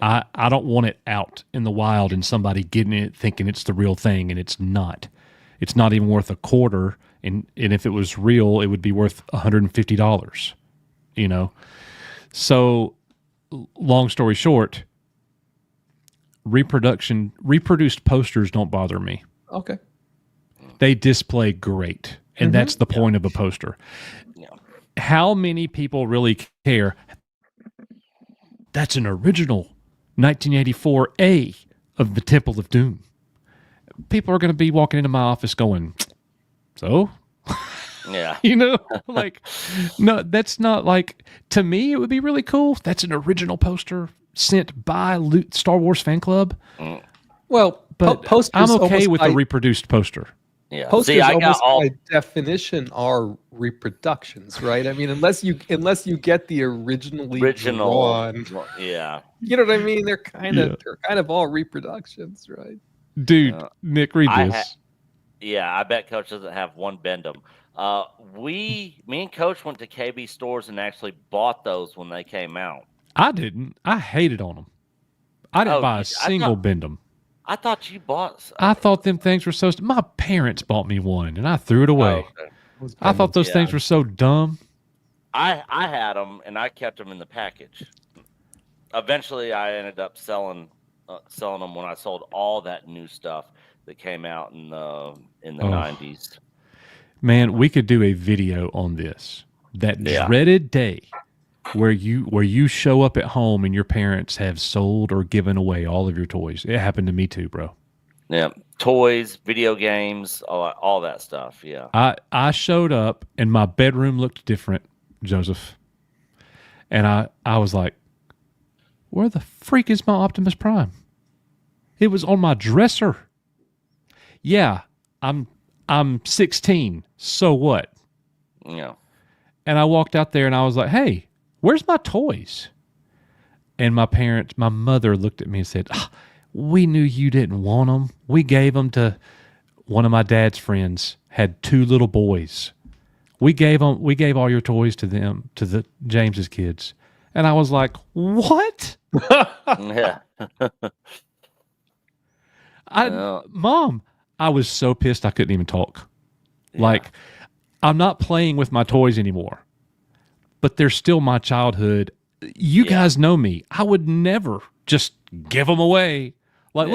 I don't want it out in the wild and somebody getting it thinking it's the real thing, and it's not. It's not even worth $25, and if it was real, it would be worth $150, you know? So, long story short, reproduced posters don't bother me. Okay. They display great, and that's the point of a poster. Yeah. How many people care? That's an original 1984A of the Temple of Doom. People are going to be walking into my office going, so? Yeah. You know, like, no, that's not like, to me, it would be really cool. That's an original poster sent by Star Wars fan club. Well, But posters I'm okay almost with by, a reproduced poster. Yeah. posters See, I got almost all. by definition are reproductions, right? I mean, unless you get the originally Original. drawn, Yeah. you know what I mean? They're kind Yeah. of all reproductions, right? Dude, Nick, read I this. Yeah, I bet Coach doesn't have one Bendham. Me and Coach went to KB stores and actually bought those when they came out. I didn't. I hated on them. I didn't Oh, buy a I single thought- Bendham. I thought you bought. I thought them things were so. My parents bought me one, and I threw it away. Oh, okay. I thought those Yeah. things were so dumb. I had them and I kept them in the package. Eventually, I ended up selling them when I sold all that new stuff that came out in the 90s. Man, we could do a video on this. That Yeah. dreaded day where you show up at home and your parents have sold or given away all of your toys. It happened to me too, bro. Yeah, toys, video games, all that stuff. Yeah. I showed up and my bedroom looked different, Joseph. And I was like, where the freak is my Optimus Prime? It was on my dresser. Yeah, I'm I'm 16. So what? Yeah. And I walked out there and I was like, hey, where's my toys? And my mother looked at me and said, we knew you didn't want them. We gave them to one of my dad's friends, had 2 little boys. We gave all your toys to them, to the James's kids. And I was like, what? Yeah. Yeah. Mom, I was so pissed I couldn't even talk. Like, I'm not playing with my toys anymore, but they're still my childhood. You guys know me. I would never just give them away. Like,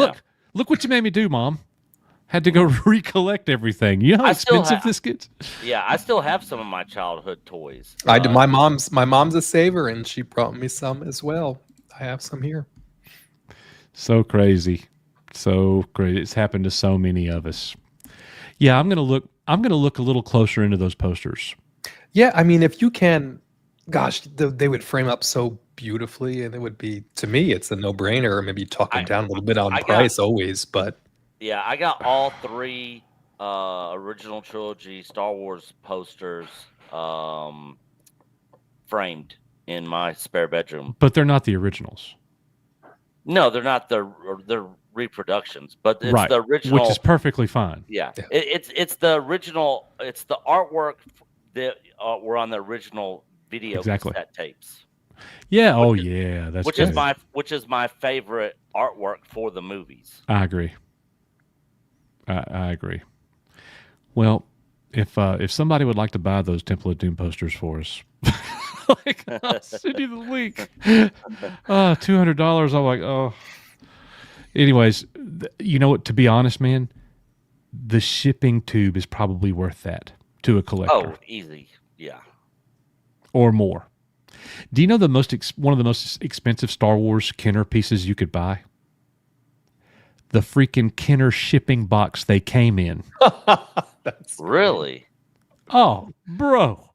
look what you made me do, Mom. Had to go recollect everything. You know how expensive this gets? Yeah, I still have some of my childhood toys. I do. My mom's a saver, and she brought me some as well. I have some here. So crazy. So great. It's happened to so many of us. Yeah, I'm gonna look a little closer into those posters. Yeah, I mean, if you can, gosh, they would frame up so beautifully, and it would be, to me, it's a no-brainer. Or maybe talk them down a little bit on price always, but yeah, I got all 3 original trilogy Star Wars posters framed in my spare bedroom. But they're not the originals. No, they're not. They're reproductions, but it's right, the original, which is perfectly fine. Yeah. It's the original. It's the artwork that were on the original video cassette tapes. Yeah. That's which good. is my favorite artwork for the movies. I agree. I agree. Well, if somebody would like to buy those Temple of Doom posters for us, like, I'll send you the link. $200. I'm like, oh. Anyways, you know what? To be honest, man, the shipping tube is probably worth that to a collector. Oh, easy, yeah, or more. Do you know one of the most expensive Star Wars Kenner pieces you could buy? The freaking Kenner shipping box they came in. That's really? Oh, bro.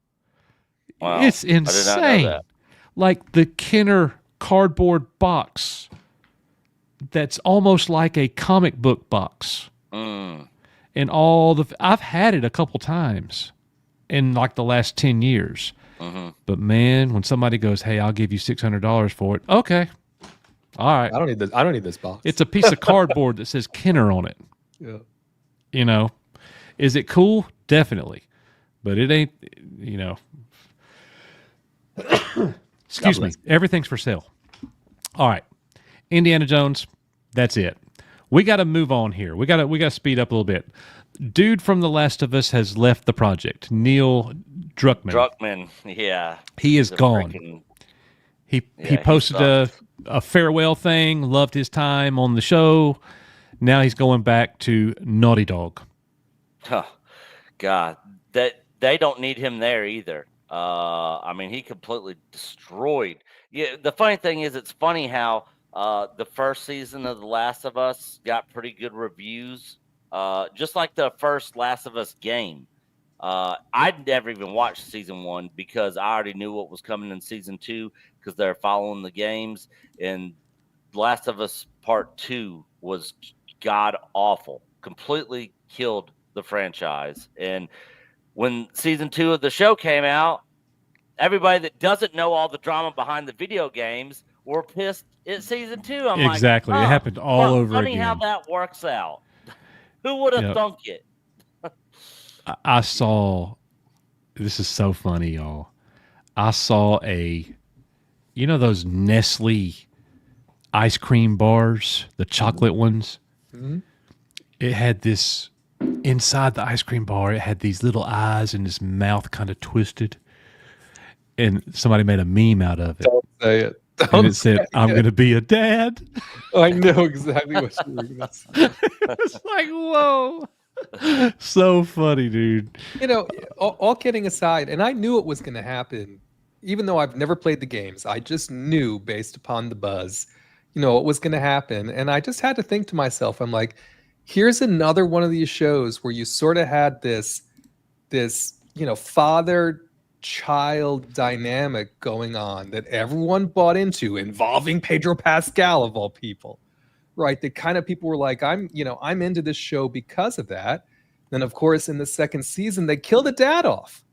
Wow. It's insane. I did not know that. Like the Kenner cardboard box that's almost like a comic book box. Mm. And I've had it a couple times in like the last 10 years. Mm-hmm. But man, when somebody goes, hey, I'll give you $600 for it. Okay. All right. I don't need this box. It's a piece of cardboard that says Kenner on it. Yeah. You know, is it cool? Definitely. But it ain't, you know. Excuse me. Everything's for sale. All right. Indiana Jones. That's it. We got to move on here. We got to speed up a little bit. Dude from The Last of Us has left the project. Neil Druckmann. Yeah. He is gone. He posted a farewell thing, loved his time on the show. Now he's going back to Naughty Dog. Oh, God, that they don't need him there either. I mean, he completely destroyed. Yeah, the funny thing is, it's funny how the first season of The Last of Us got pretty good reviews, just like the first Last of Us game. I'd never even watched season 1 because I already knew what was coming in season 2 because they're following the games. And Last of Us Part 2 was god awful, completely killed the franchise. And when season 2 of the show came out, everybody that doesn't know all the drama behind the video games were pissed at season 2. I'm exactly. like, it happened all over funny again. How that works out. Who would have thunk it? I saw, this is so funny, y'all. I saw you know those Nestle ice cream bars, the chocolate ones? Mm-hmm. It had this, inside the ice cream bar, it had these little eyes and his mouth kind of twisted. And somebody made a meme out of it. Don't say it. And it said, I'm going to be a dad. I know exactly what you were going to say. It's like, whoa. So funny, dude. You know, all kidding aside, and I knew it was going to happen, even though I've never played the games. I just knew based upon the buzz, you know, what was going to happen. And I just had to think to myself, I'm like, here's another one of these shows where you sort of had this, you know, father-child dynamic going on that everyone bought into, involving Pedro Pascal of all people. Right, the kind of people were like, I'm into this show because of that. Then, of course, in the second season, they kill the dad off,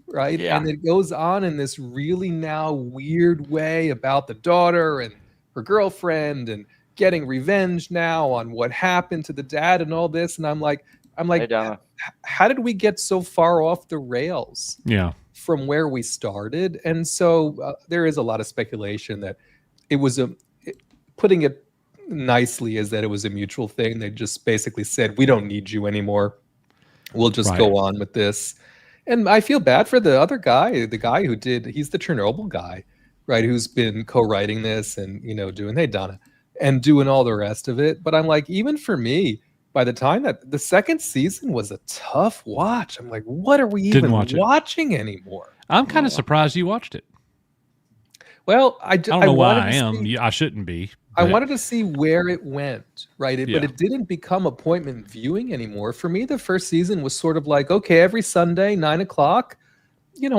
right? Yeah. And it goes on in this really now weird way about the daughter and her girlfriend and getting revenge now on what happened to the dad and all this. And I'm like, Hey, Donna. how did we get so far off the rails Yeah. from where we started? And so there is a lot of speculation that it was putting it nicely, is that it was a mutual thing. They just basically said, we don't need you anymore. We'll just Right. go on with this. And I feel bad for the other guy, the guy who he's the Chernobyl guy, right? Who's been co-writing this and, doing, hey, Donna, and doing all the rest of it. But I'm like, even for me, by the time that the second season was a tough watch, I'm like, what are we even watching anymore? I'm kind of surprised you watched it. Well, I don't know why I am. I shouldn't be. I wanted to see where it went, right? But it didn't become appointment viewing anymore. For me, the first season was sort of like, okay, every Sunday, 9:00,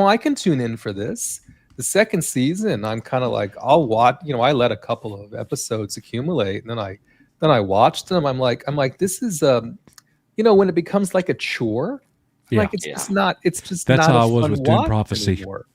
I can tune in for this. The second season, I'm kind of like, I'll watch, I let a couple of episodes accumulate, and then I watched them. I'm like, this is, when it becomes like a chore, like it's just not, That's not how a I was fun with Dune watch Prophecy. anymore.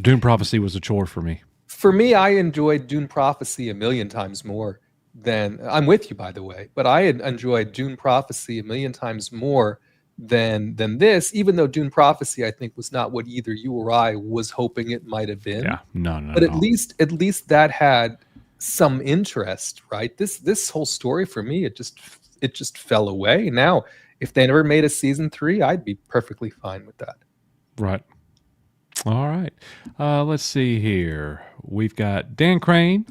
Dune Prophecy was a chore for me. For me, I enjoyed Dune Prophecy a million times more than, I'm with you, by the way, but I had enjoyed Dune Prophecy a million times more than this, even though Dune Prophecy, I think, was not what either you or I was hoping it might have been. Yeah, no. But at least that had some interest, right? This whole story for me, it just fell away. Now, if they never made a season 3, I'd be perfectly fine with that. Right. All right. Let's see here. We've got Dan Crane.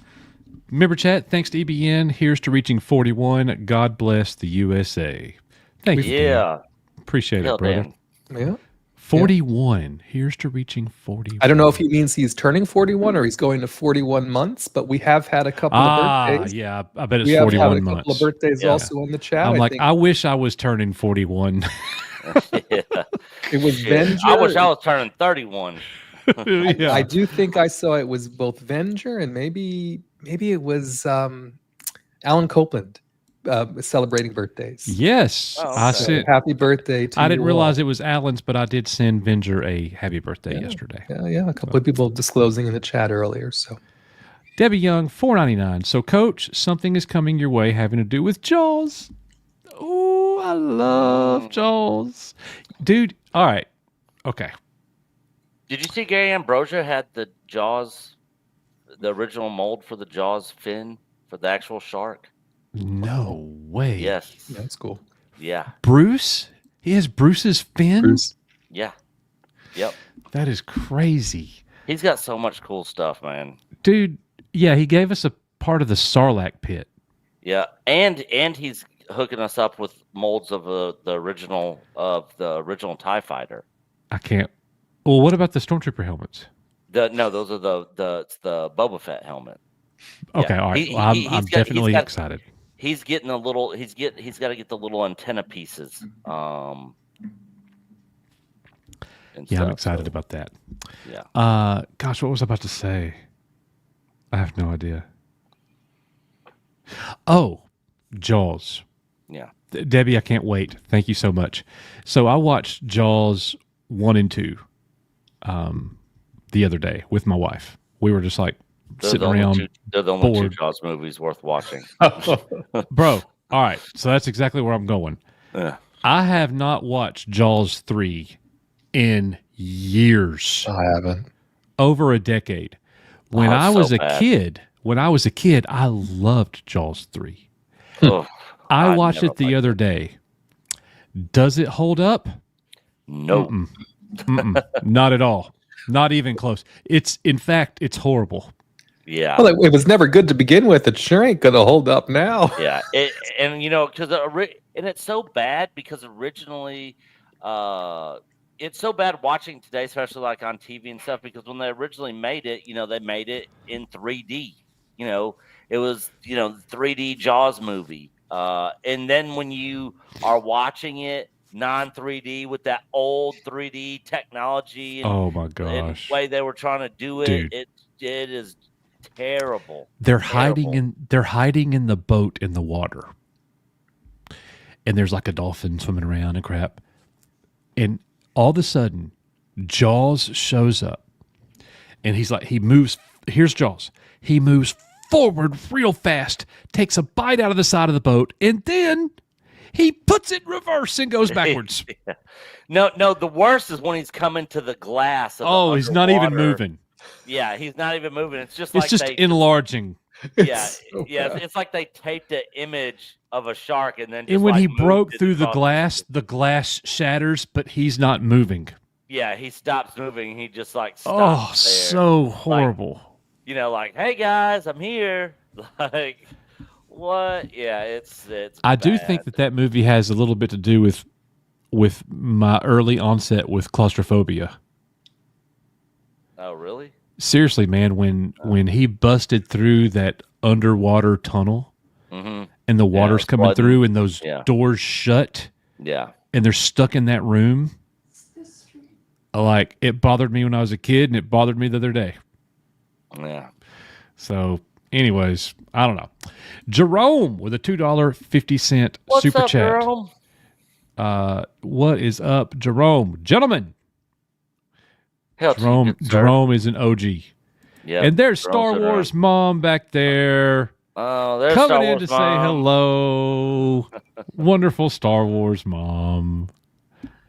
Member chat, thanks to EBN. Here's to reaching 41. God bless the USA. Thank you. Dan. Appreciate it, brother. Dan. Yeah. 41. Here's to reaching 41. I don't know if he means he's turning 41 or he's going to 41 months, but we have had a couple of birthdays. Yeah, I bet it's we 41 have had a months. couple of birthdays also in the chat. I wish I was turning 41. Yeah. It was Venger. I wish I was turning 31. Yeah. I do think I saw it was both Venger and maybe it was Alan Copeland celebrating birthdays. Yes. Oh, I okay. sent. Happy birthday to you. I didn't realize all. it was Alan's, but I did send Venger a happy birthday yesterday. Yeah. A couple of people disclosing in the chat earlier. So Debbie Young, $4.99. So, Coach, something is coming your way having to do with Jaws. Oh, I love Jaws. Dude, all right. Okay. Did you see Gary Ambrosia had the Jaws, the original mold for the Jaws fin for the actual shark? No way. Yes. that's cool. Yeah. Bruce? He has Bruce's fin? Bruce. Yeah. Yep. That is crazy. He's got so much cool stuff, man. Dude, yeah, he gave us a part of the Sarlacc pit. Yeah, and he's hooking us up with molds of the original TIE fighter. I can't. Well, what about the Stormtrooper helmets? Those are the Boba Fett helmet. Okay, Yeah. all right. I'm definitely excited. He's getting a little. He's got to get the little antenna pieces. I'm stuff, excited about that. Yeah. Gosh, what was I about to say? I have no idea. Oh, Jaws. Yeah. Debbie, I can't wait. Thank you so much. So I watched Jaws 1 and 2 the other day with my wife. We were just like sitting around. They're the only bored. two Jaws movies worth watching. Bro, all right. So that's exactly where I'm going. Yeah. I have not watched Jaws 3 in years. I haven't. Over a decade. When I was a kid, I loved Jaws 3. Oh, I watched it the other day. Does it hold up? No. Not at all. Not even close. In fact, it's horrible. Yeah. Well, it was never good to begin with. It sure ain't gonna hold up now. Yeah. And it's so bad because originally, it's so bad watching today, especially like on TV and stuff, because when they originally made it, they made it in 3D. It was, 3D Jaws movie. And then when you are watching it non-3D with that old 3D technology and, oh my and gosh. the way they were trying to do it, Dude. it is terrible. They're hiding in the boat in the water. and there's like a dolphin swimming around and crap. And all of a sudden, Jaws shows up, and he moves. Here's Jaws. He moves forward real fast, takes a bite out of the side of the boat, and then he puts it in reverse and goes backwards. Yeah. No, the worst is when he's coming to the glass. Of the He's not even underwater. moving. Yeah, he's not even moving. It's just It's like just enlarging. Yeah, so yeah. bad. It's like they taped an image of a shark and then. Just And when like he moved broke it through the across glass shatters, but he's not moving. Yeah, he stops moving. He just like stops there. So horrible. Like, hey guys, I'm here. Like, what? Yeah, it's. I do bad. think that movie has a little bit to do with my early onset with claustrophobia. Oh, really? Seriously, man, when he busted through that underwater tunnel Mm-hmm. and the water's coming flooding. through and those Yeah. doors shut Yeah. and they're stuck in that room, like, it bothered me when I was a kid and it bothered me the other day. Yeah. So, anyways, I don't know. Jerome with a $2.50 What's super up, chat. Jerome? What is up, Jerome? Gentlemen, Hell, Jerome is an OG. Yeah. And there's Star Wars Mom back there Oh, there's coming Star in Wars to say Mom. hello. Wonderful Star Wars Mom.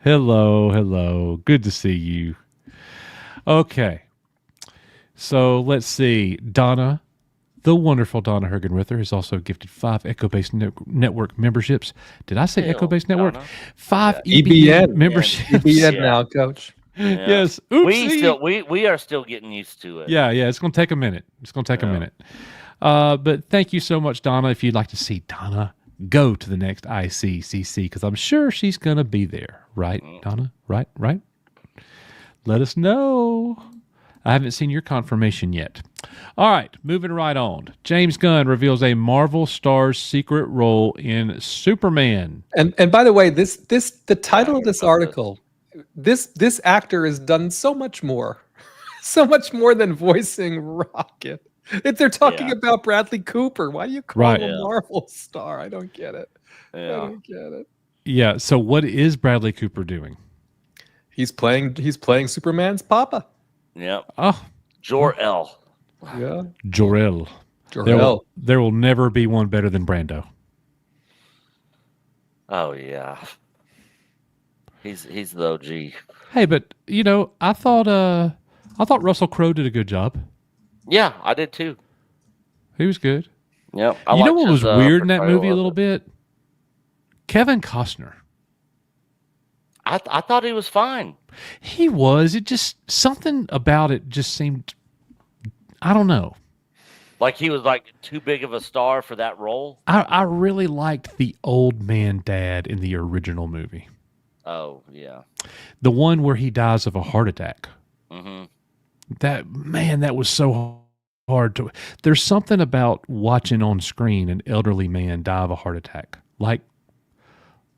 Hello. Good to see you. Okay. So let's see. Donna, the wonderful Donna Hergenrither, has also gifted 5 Echo-Based Network memberships. Did I say Ew, Echo-Based Network? Donna. 5 Yeah. EBN EBN. memberships. EBN Yeah. now, Coach. Yeah. Yes. Oopsie. We are still getting used to it. Yeah. It's going to take a minute. A minute. But thank you so much, Donna. If you'd like to see Donna, go to the next ICCC because I'm sure she's going to be there. Right, Donna? Right? Let us know. I haven't seen your confirmation yet. All right, moving right on. James Gunn reveals a Marvel star's secret role in Superman. And by the way, the title of this article, this actor has done so much more, so much more than voicing Rocket. If they're talking about Bradley Cooper, why do you call him a Marvel star? I don't get it. Yeah. I don't get it. Yeah. So what is Bradley Cooper doing? He's playing Superman's papa. Yep. Oh, Jor-El. Yeah. Jor-El. There will never be one better than Brando. Oh yeah. He's the OG. Hey, but I thought Russell Crowe did a good job. Yeah, I did too. He was good. Yep. You know what was weird in that movie a of little it. bit? Kevin Costner. I thought he was fine. He was. It just something about it just seemed. I don't know. Like he was like too big of a star for that role. I really liked the old man dad in the original movie. Oh yeah. The one where he dies of a heart attack. Mm-hmm. That was so hard to. There's something about watching on screen an elderly man die of a heart attack, like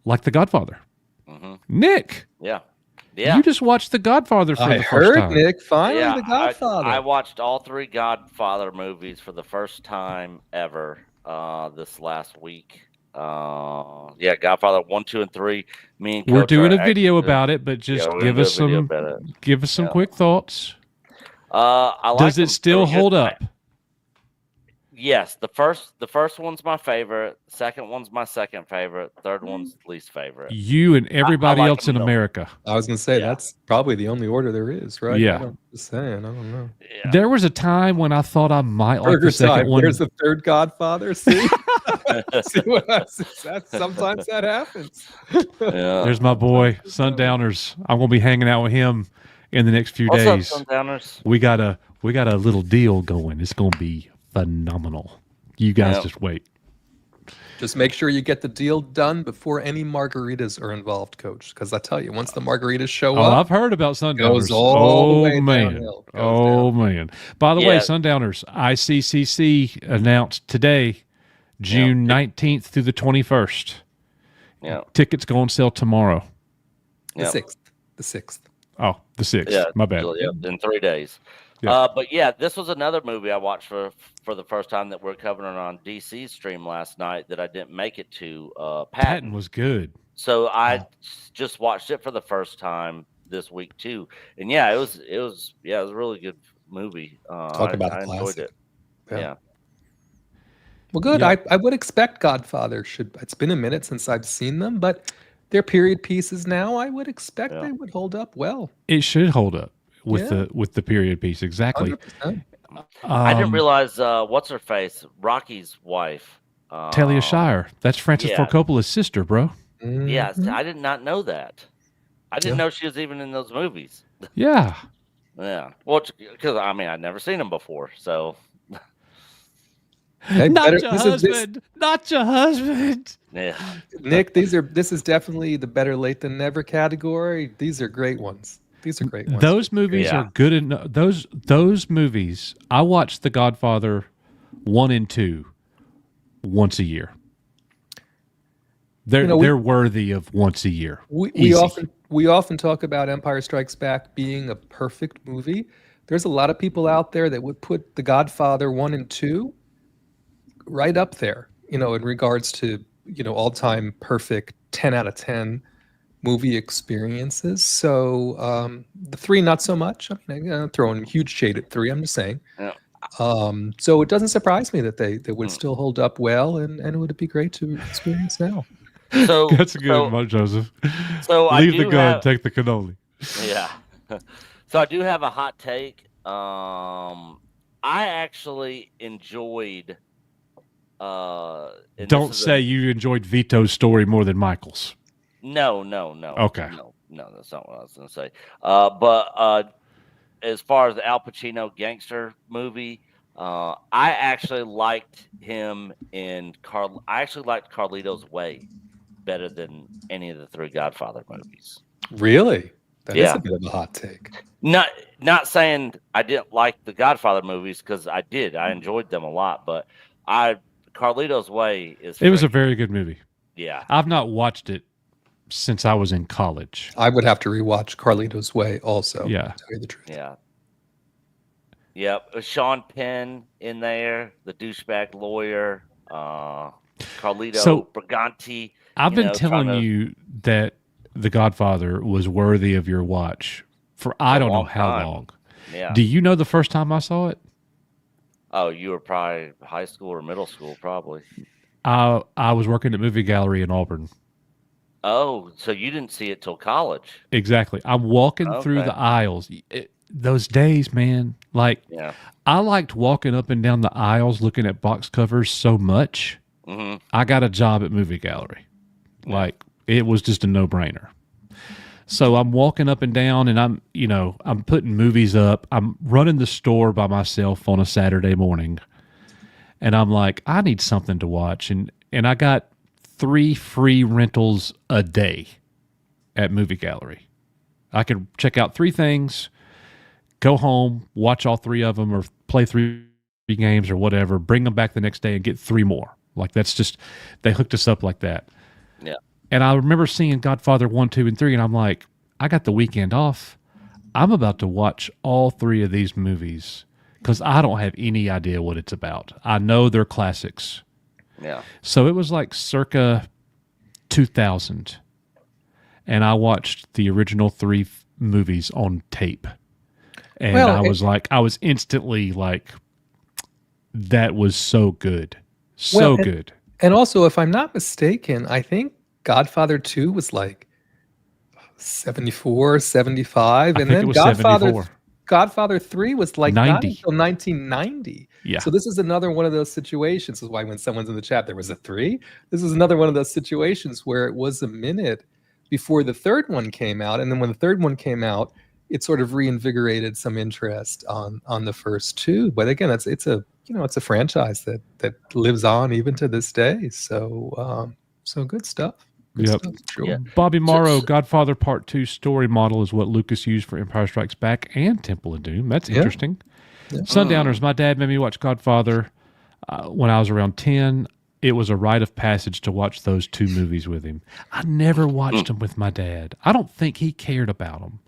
The Godfather. Mm-hmm. Nick, Yeah. Yeah. you just watched The Godfather for I the first heard, time. Nick. Finally, Yeah, The Godfather. I watched all 3 Godfather movies for the first time ever this last week. Godfather 1, 2, and 3. Me and We're Coach doing are a video actually- about it, but just we're give gonna us do a video some about it. give us some Yeah. quick thoughts. I like Does them. it still They're good. hold up? Yes, the first one's my favorite. Second one's my second favorite. Third one's least favorite. You and everybody like else them in though. America. I was gonna say Yeah. that's probably the only order there is, right? Yeah. Just saying. I don't know. Yeah. There was a time when I thought I might like Burger the second time. one. There's the third Godfather. See, see what I that sometimes that happens. Yeah. There's my boy, Sundowners. I'm gonna be hanging out with him in the next few What's days. up, Sundowners? We got a little deal going. It's gonna be phenomenal. You guys Yep. just wait. Just make sure you get the deal done before any margaritas are involved, Coach. Because I tell you, once the margaritas show Oh, up, I've heard about Sundowners. goes all the way man. downhill. Goes Oh man. By the way, Yeah. Sundowners, ICCC announced today, June 19th through the 21st. Yeah. Tickets go on sale tomorrow. the Yeah. sixth, the 6th. Oh, the 6th. Yeah. My bad. Yeah. In 3 days. Yeah. But yeah, this was another movie I watched for the first time that we're covering on DC's stream last night that I didn't make it to. Patton Patton. was good. So I Wow. just watched it for the first time this week too, and yeah, it was a really good movie. Talk about a I enjoyed classic. it. Yeah. Well, good. Yeah. I would expect Godfather should. It's been a minute since I've seen them, but they're period pieces now. I would expect Yeah. they would hold up well. It should hold up with Yeah. the period piece. Exactly. 100%. I didn't realize what's her face, Rocky's wife, Talia Shire. That's Francis yeah. Ford Coppola's sister, bro. Yes, Mhm. I did not know that. I didn't know she was even in those movies. Yeah. Yeah, well, because I mean, I'd never seen them before, so Hey, Not better- your this is- this- husband. Not your husband. yeah. Nick, this is definitely the better late than never category. These are great ones. These are great ones. Those movies Yeah. are good enough. Those movies. I watch The Godfather 1 and 2 once a year. They're they're worthy of once a year. we Easy. often talk about Empire Strikes Back being a perfect movie. There's a lot of people out there that would put The Godfather 1 and 2 right up there, in regards to, all-time perfect 10 out of 10 movie experiences. So the 3, not so much. I mean, I'm throwing huge shade at 3. I'm just saying. Yeah. So it doesn't surprise me that they would still hold up well, and it would be great to experience now. So That's a good so, one, Joseph. So I Leave the do gun, have- take the cannoli. Yeah. So I do have a hot take. I actually enjoyed. And this Don't is say you enjoyed Vito's story more than Michael's. No. Okay. No, that's not what I was going to say. But as far as the Al Pacino gangster movie, I actually liked him in I actually liked Carlito's Way better than any of the 3 Godfather movies. Really? That is Yeah. a bit of a hot take. Not saying I didn't like the Godfather movies, because I did. I enjoyed them a lot, but Carlito's Way is. It was a freaking- very good movie. Yeah. I've not watched it since I was in college. I would have to rewatch Carlito's Way also. Yeah. To tell you the truth. Yeah. Yep. Sean Penn in there, the douchebag lawyer, Carlito So- Briganti. I've been telling trying to- you that The Godfather was worthy of your watch for I don't know long how time. long. Yeah. Do you know the first time I saw it? Oh, you were probably high school or middle school, probably. I was working at Movie Gallery in Auburn. Oh, so you didn't see it till college? Exactly. I'm walking through Okay. the aisles. Those days, man. Like, Yeah. I liked walking up and down the aisles looking at box covers so much. Hmm. I got a job at Movie Gallery. Like, it was just a no-brainer. So I'm walking up and down and I'm putting movies up. I'm running the store by myself on a Saturday morning. And I'm like, I need something to watch. And I got 3 free rentals a day at Movie Gallery. I could check out 3 things, go home, watch all 3 of them, or play 3 games or whatever, bring them back the next day and get 3 more. Like, that's just, they hooked us up like that. Yeah. And I remember seeing Godfather 1, 2, and 3, and I'm like, I got the weekend off. I'm about to watch all 3 of these movies because I don't have any idea what it's about. I know they're classics. Yeah. So it was like circa 2000. And I watched the original 3 movies on tape. And Well, I was instantly like, that was so good. So Well, good. And also, if I'm not mistaken, I think Godfather 2 was like 74, 75. I And think then it was 74. Godfather 3 was like not 90. until 1990. Yeah. So this is another one of those situations. This is why when someone's in the chat, there was a 3. This is another one of those situations where it was a minute before the third one came out. And then when the third one came out, it sort of reinvigorated some interest on the first 2. But again, it's a franchise that lives on even to this day. So so good stuff. Good Yep. stuff, sure. Yeah. Bobby Morrow, so- Godfather Part 2 story model is what Lucas used for Empire Strikes Back and Temple of Doom. That's Yeah. interesting. Yeah. Sundowners, my dad made me watch Godfather when I was around 10. It was a rite of passage to watch those 2 movies with him. I never watched them with my dad. I don't think he cared about them.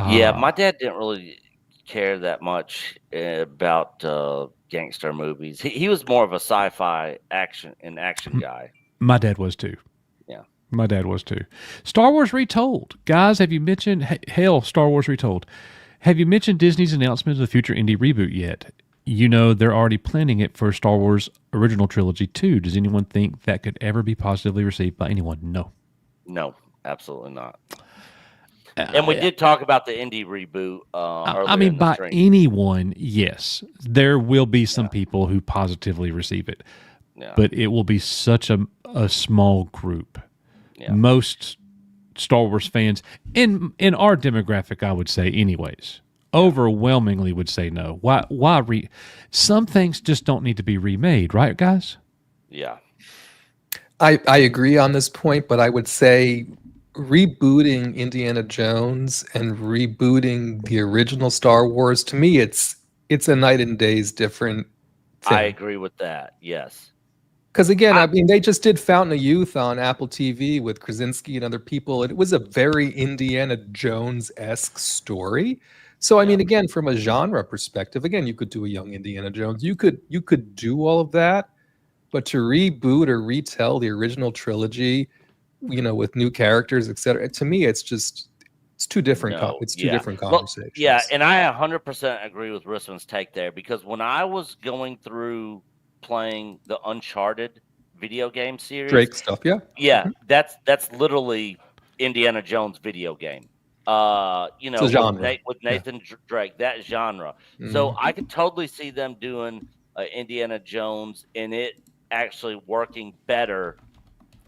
Yeah, my dad didn't really care that much about gangster movies. He was more of a sci-fi action guy. My dad was too. Yeah. My dad was too. Star Wars Retold. Guys, have you mentioned, hell, Star Wars Retold. Have you mentioned Disney's announcement of the future indie reboot yet? You know, they're already planning it for Star Wars Original Trilogy 2. Does anyone think that could ever be positively received by anyone? No. No, absolutely not. And we did talk about the indie reboot earlier in the by stream. anyone, yes. There will be some people who positively receive it. Yeah. But it will be such a small group. Yeah. Most Star Wars fans, in our demographic, I would say anyways, overwhelmingly would say no. Why some things just don't need to be remade, right, guys? Yeah. I agree on this point, but I would say rebooting Indiana Jones and rebooting the original Star Wars, to me, it's a night and days different thing. I agree with that. Yes. Because again, I mean, they just did Fountain of Youth on Apple TV with Krasinski and other people. It was a very Indiana Jones-esque story. So I mean, again, from a genre perspective, again, you could do a young Indiana Jones. You could do all of that, but to reboot or retell the original trilogy, you know, with new characters, etc. To me, it's two different. It's two different conversations. Well, yeah, and I 100% agree with Risman's take there, because when I was going through playing the Uncharted video game series, Drake stuff, yeah, that's literally Indiana Jones video game. You know, with Nathan Drake, that genre. So I could totally see them doing Indiana Jones and it actually working better.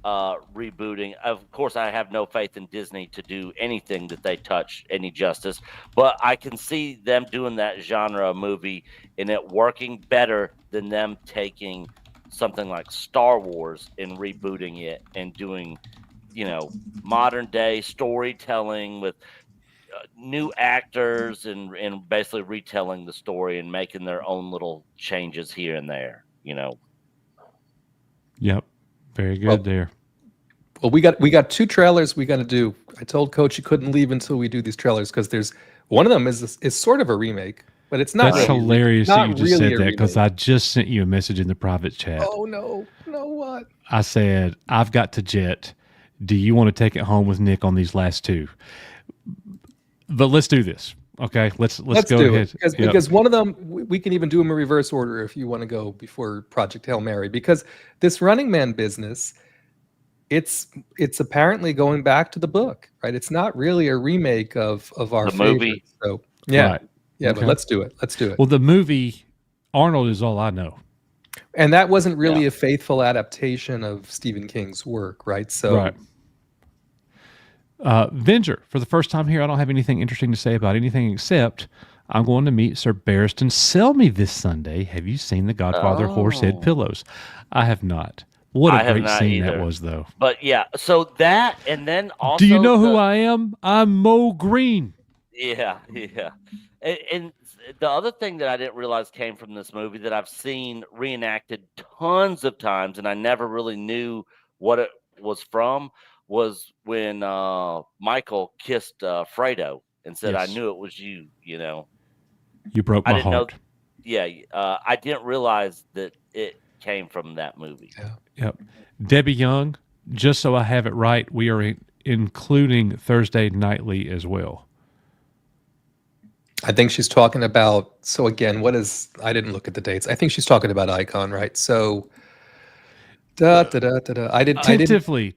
Rebooting. Of course, I have no faith in Disney to do anything that they touch any justice, but I can see them doing that genre movie and it working better than them taking something like Star Wars and rebooting it and doing, you know, modern day storytelling with new actors and basically retelling the story and making their own little changes here and there, you know. Yep. Very good there. Well, we got two trailers we got to do. I told Coach he couldn't leave until we do these trailers because there's one of them is sort of a remake, but it's not. That's really, hilarious not that you just really said that, because I just sent you a message in the private chat. Oh no, what? I said, I've got to jet. Do you want to take it home with Nick on these last two? But let's do this. Okay, let's go ahead. Because one of them, we can even do them in reverse order if you want to go before Project Hail Mary. Because this Running Man business, it's apparently going back to the book, right? It's not really a remake of our movie. So yeah, Right. yeah. Okay. But let's do it. Well, the movie Arnold is all I know. And that wasn't really a faithful adaptation of Stephen King's work, right? So Right. Venger, for the first time here, I don't have anything interesting to say about anything except I'm going to meet Sir Barristan Selmy this Sunday. Have you seen The Godfather Horsehead Pillows? I have not. What a great scene that was, though. But yeah, so that, and then also... Do you know who I am? I'm Mo Green. Yeah. And the other thing that I didn't realize came from this movie that I've seen reenacted tons of times, and I never really knew what it was from, was when Michael kissed Fredo and said, Yes. I knew it was you, you know. You broke my heart. I didn't realize that it came from that movie. Yep. Debbie Young, just so I have it right, we are including Thursday Nightly as well. I think she's talking about, so again, I didn't look at the dates. I think she's talking about Icon, right? So I didn't Tentatively.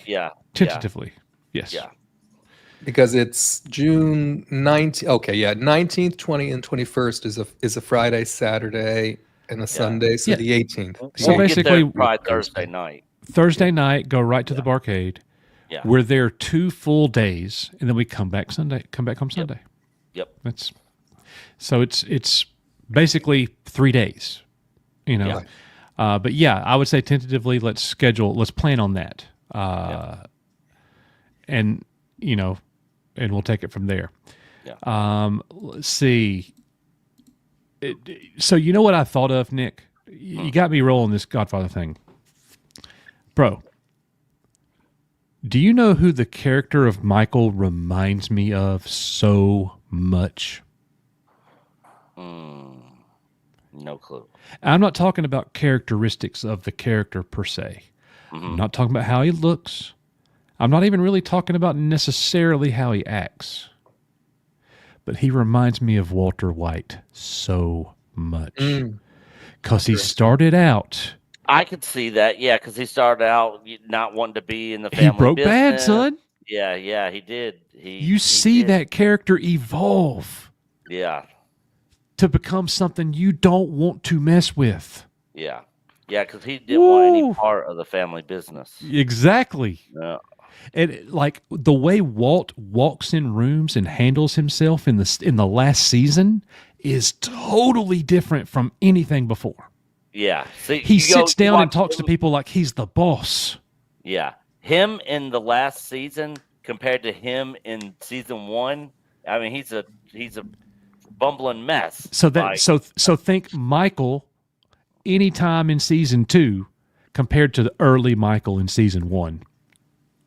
Yeah. Tentatively. Yes. Yeah. because it's June 19th. Okay, yeah, 19th, 20th, and 21st is a Friday, Saturday, and a Sunday. So the 18th. So We'll get basically, there probably Thursday night. Thursday night, go right to the barcade. Yeah. We're there 2 full days, and then we come back Sunday. Come back home Sunday. Yep. It's basically 3 days, you know. Yeah. But yeah, I would say tentatively, let's plan on that, and you know, and we'll take it from there. Yeah. Let's see. So you know what I thought of, Nick? You got me rolling this Godfather thing, bro. Do you know who the character of Michael reminds me of so much? No clue. I'm not talking about characteristics of the character per se. I'm not talking about how he looks. I'm not even really talking about necessarily how he acts. But he reminds me of Walter White so much. Because he started out... I could see that, yeah, because he started out not wanting to be in the family He broke business. bad, son. Yeah, he did. You see that character evolve. Yeah. To become something you don't want to mess with. Yeah, because he didn't want any part of the family business. Exactly. Yeah. And like the way Walt walks in rooms and handles himself in the last season is totally different from anything before. Yeah. See, he sits down and talks to people like he's the boss. Yeah. Him in the last season compared to him in season 1, I mean, he's a bumbling mess. So that so think Michael anytime in season 2 compared to the early Michael in season 1.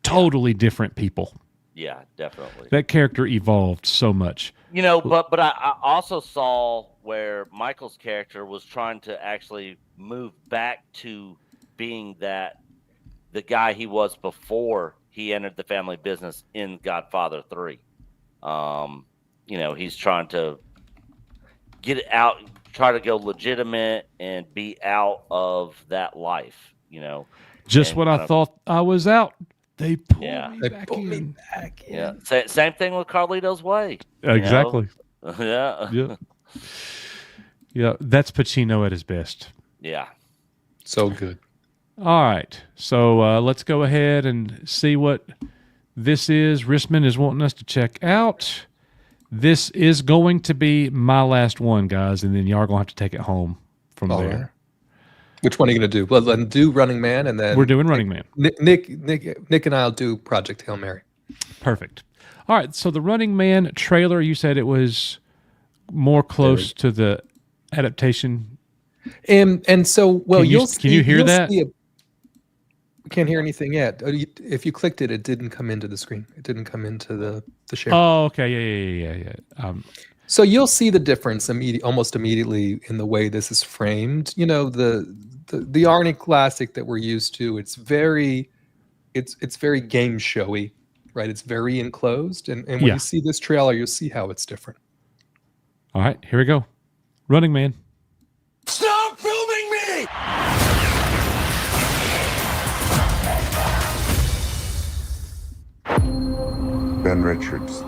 Totally different people. Yeah, definitely. That character evolved so much. But I also saw where Michael's character was trying to actually move back to being the guy he was before he entered the family business in Godfather 3. He's trying to get out, try to go legitimate and be out of that life, Just when I thought I was out, they pulled me back in. Yeah. Same thing with Carlito's Way. Exactly. Yeah. Yeah. That's Pacino at his best. Yeah. So good. All right. So let's go ahead and see what this is. Rissman is wanting us to check out. This is going to be my last one, guys, and then y'all are going to have to take it home from there. Right. Which one are you going to do? Well, then do Running Man, and then... We're doing Running Man. Nick and I'll do Project Hail Mary. Perfect. All right, so the Running Man trailer, you said it was more close to the adaptation. And so, well, can you hear that? We can't hear anything yet. If you clicked it, it didn't come into the screen. It didn't come into the share. Oh, okay. Yeah. So you'll see the difference almost immediately in the way this is framed. The Arnie classic that we're used to. It's very game showy, right? It's very enclosed, and when you see this trailer, you'll see how it's different. All right, here we go. Running Man. Stop filming me! Ben Richards,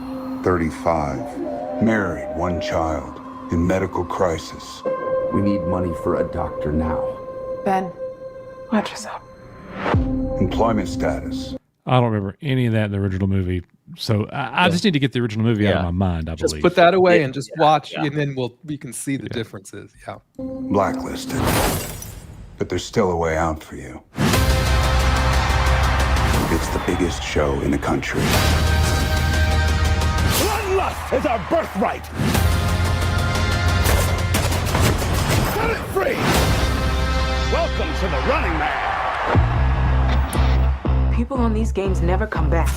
35, married, 1 child, in medical crisis. We need money for a doctor now. Ben, watch us up. Employment status. I don't remember any of that in the original movie, so I just need to get the original movie out of my mind, I believe. Just put that away and just watch, and then we can see the differences. Yeah. Blacklisted. But there's still a way out for you. It's the biggest show in the country. Bloodlust is our birthright! Set it free! Welcome to the Running Man! People on these games never come back.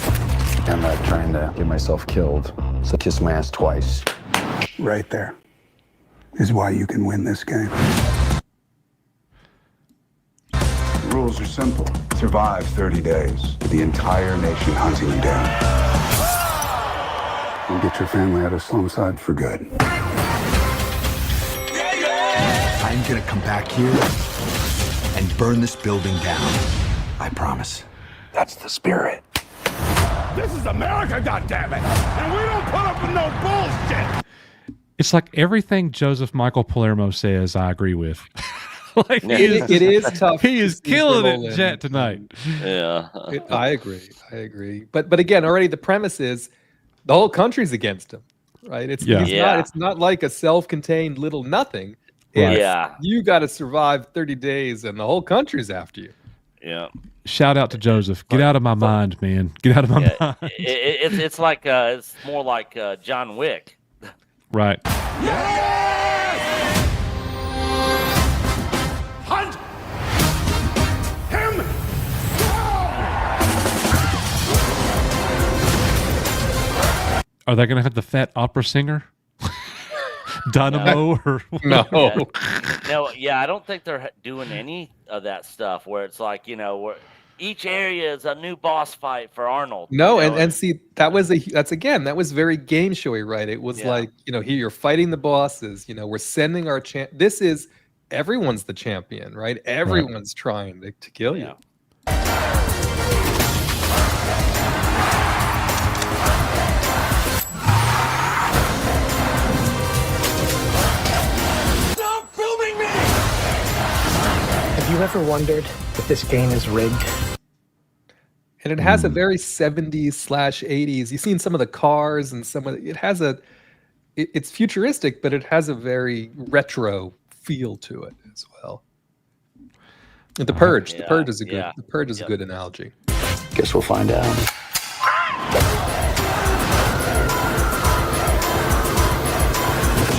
I'm not trying to get myself killed, so kiss my ass twice. Right there is why you can win this game. The rules are simple. Survive 30 days with the entire nation hunting you down. And get your family out of Slumside for good. I'm gonna come back here and burn this building down. I promise. That's the spirit. This is America, goddammit! And we don't put up with no bullshit! It's like everything Joseph Michael Palermo says, I agree with. It is tough. He is killing it, Jet, tonight. Yeah. I agree. But again, already the premise is the whole country's against him, right? It's not like a self-contained little nothing. You got to survive 30 days, and the whole country's after you. Yeah. Shout out to Joseph. Get out of my mind, man. Get out of my mind. It's like it's more like John Wick. Right. Hunt him Are they going to have the fat opera singer Dynamo or No. No, yeah, I don't think they're doing any of that stuff where it's like, where each area is a new boss fight for Arnold. No, you know, and see that was that was very game showy, right? It was Yeah. like, here you're fighting the bosses, we're sending our this is everyone's the champion, right? Everyone's trying to kill you. Stop filming me! Have you ever wondered if this game is rigged? And it has a very 70s/80s. You've seen some of the cars and some of it has it's futuristic, but it has a very retro feel to it as well. And The Purge. The Purge is a good. The Purge is a good analogy. Guess we'll find out.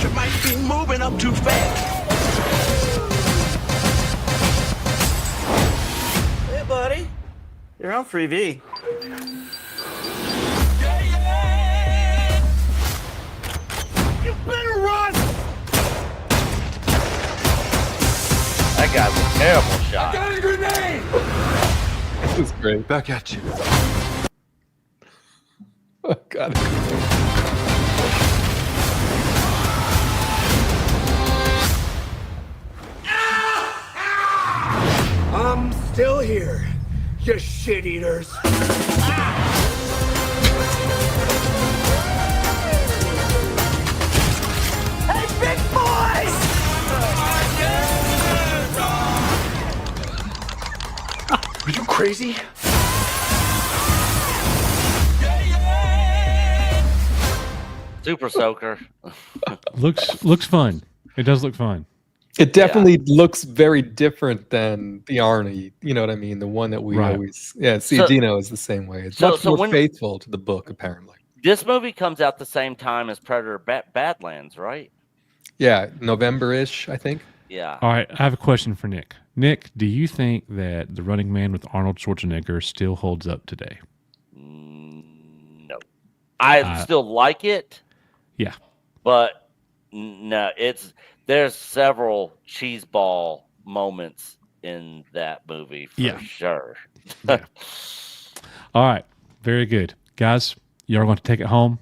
You might be moving up too fast. Hey, buddy. You're on Freebie. You better run! That guy's a terrible shot. Got a grenade! This is great. Back at you. Oh, God. I'm still here, you shit eaters. Hey, big boys! Are you crazy? Super Soaker. looks fun. It does look fun. It definitely looks very different than the Arnie. You know what I mean? The one that we always. Yeah, see, Dino is the same way. It's much more faithful to the book, apparently. This movie comes out the same time as Predator Badlands, right? Yeah, November-ish, I think. Yeah. All right, I have a question for Nick. Nick, do you think that The Running Man with Arnold Schwarzenegger still holds up today? No. I still like it. Yeah. But no, there's several cheeseball moments in that movie for sure. Yeah. All right, very good. Guys, you're going to take it home.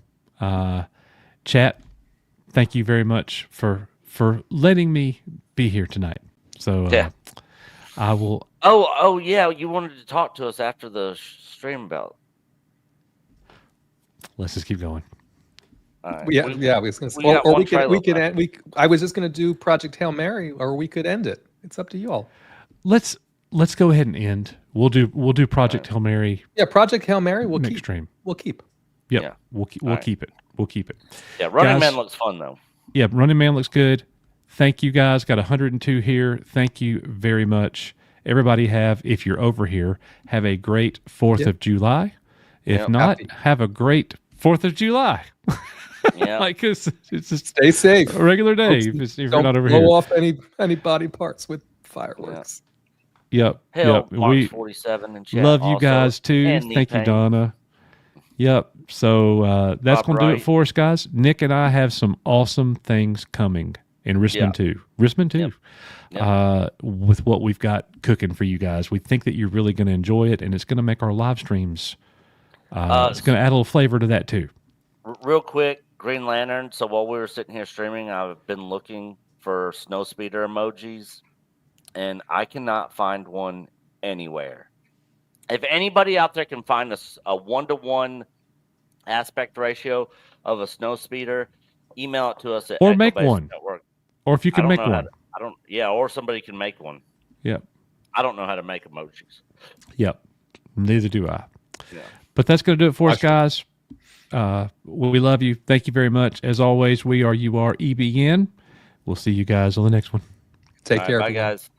Chat, thank you very much for letting me be here tonight. So I will. Oh yeah, you wanted to talk to us after the stream about. Let's just keep going. Right. I was going to say, or we could end. I was just going to do Project Hail Mary, or we could end it. It's up to you all. Let's go ahead and end. We'll do Project Hail Mary. Yeah, Project Hail Mary. We'll next keep. stream. We'll keep. Yep. Yeah. We'll keep it. We'll keep it. Yeah, Running Man looks fun though. Yeah, Running Man looks good. Thank you guys. Got 102 here. Thank you very much. Everybody if you're over here, have a great 4th of July. If not, have a great 4th of July. Yeah. Like it's just stay safe. A regular day. Folks, if you're don't not over blow here. off any body parts with fireworks. Yep. Hell, yep. March 47 and chat love you also. guys too. And Thank you, Pain. Donna. Yep. So that's going to do it for us, guys. Nick and I have some awesome things coming in Risman 2. Risman 2. Yep. With what we've got cooking for you guys. We think that you're really going to enjoy it, and it's going to make our live streams. It's going to add a little flavor to that too. Real quick, Green Lantern. So while we were sitting here streaming, I've been looking for snow speeder emojis, and I cannot find one anywhere. If anybody out there can find a 1-to-1 aspect ratio of a snow speeder, email it to us at Or make Echo Base one. Network. Or if you can make one. Or somebody can make one. Yep. I don't know how to make emojis. Yep. Neither do I. Yeah. But that's going to do it for us, guys. We love you. Thank you very much. As always, we are EBN. We'll see you guys on the next one. Take care. Bye, guys.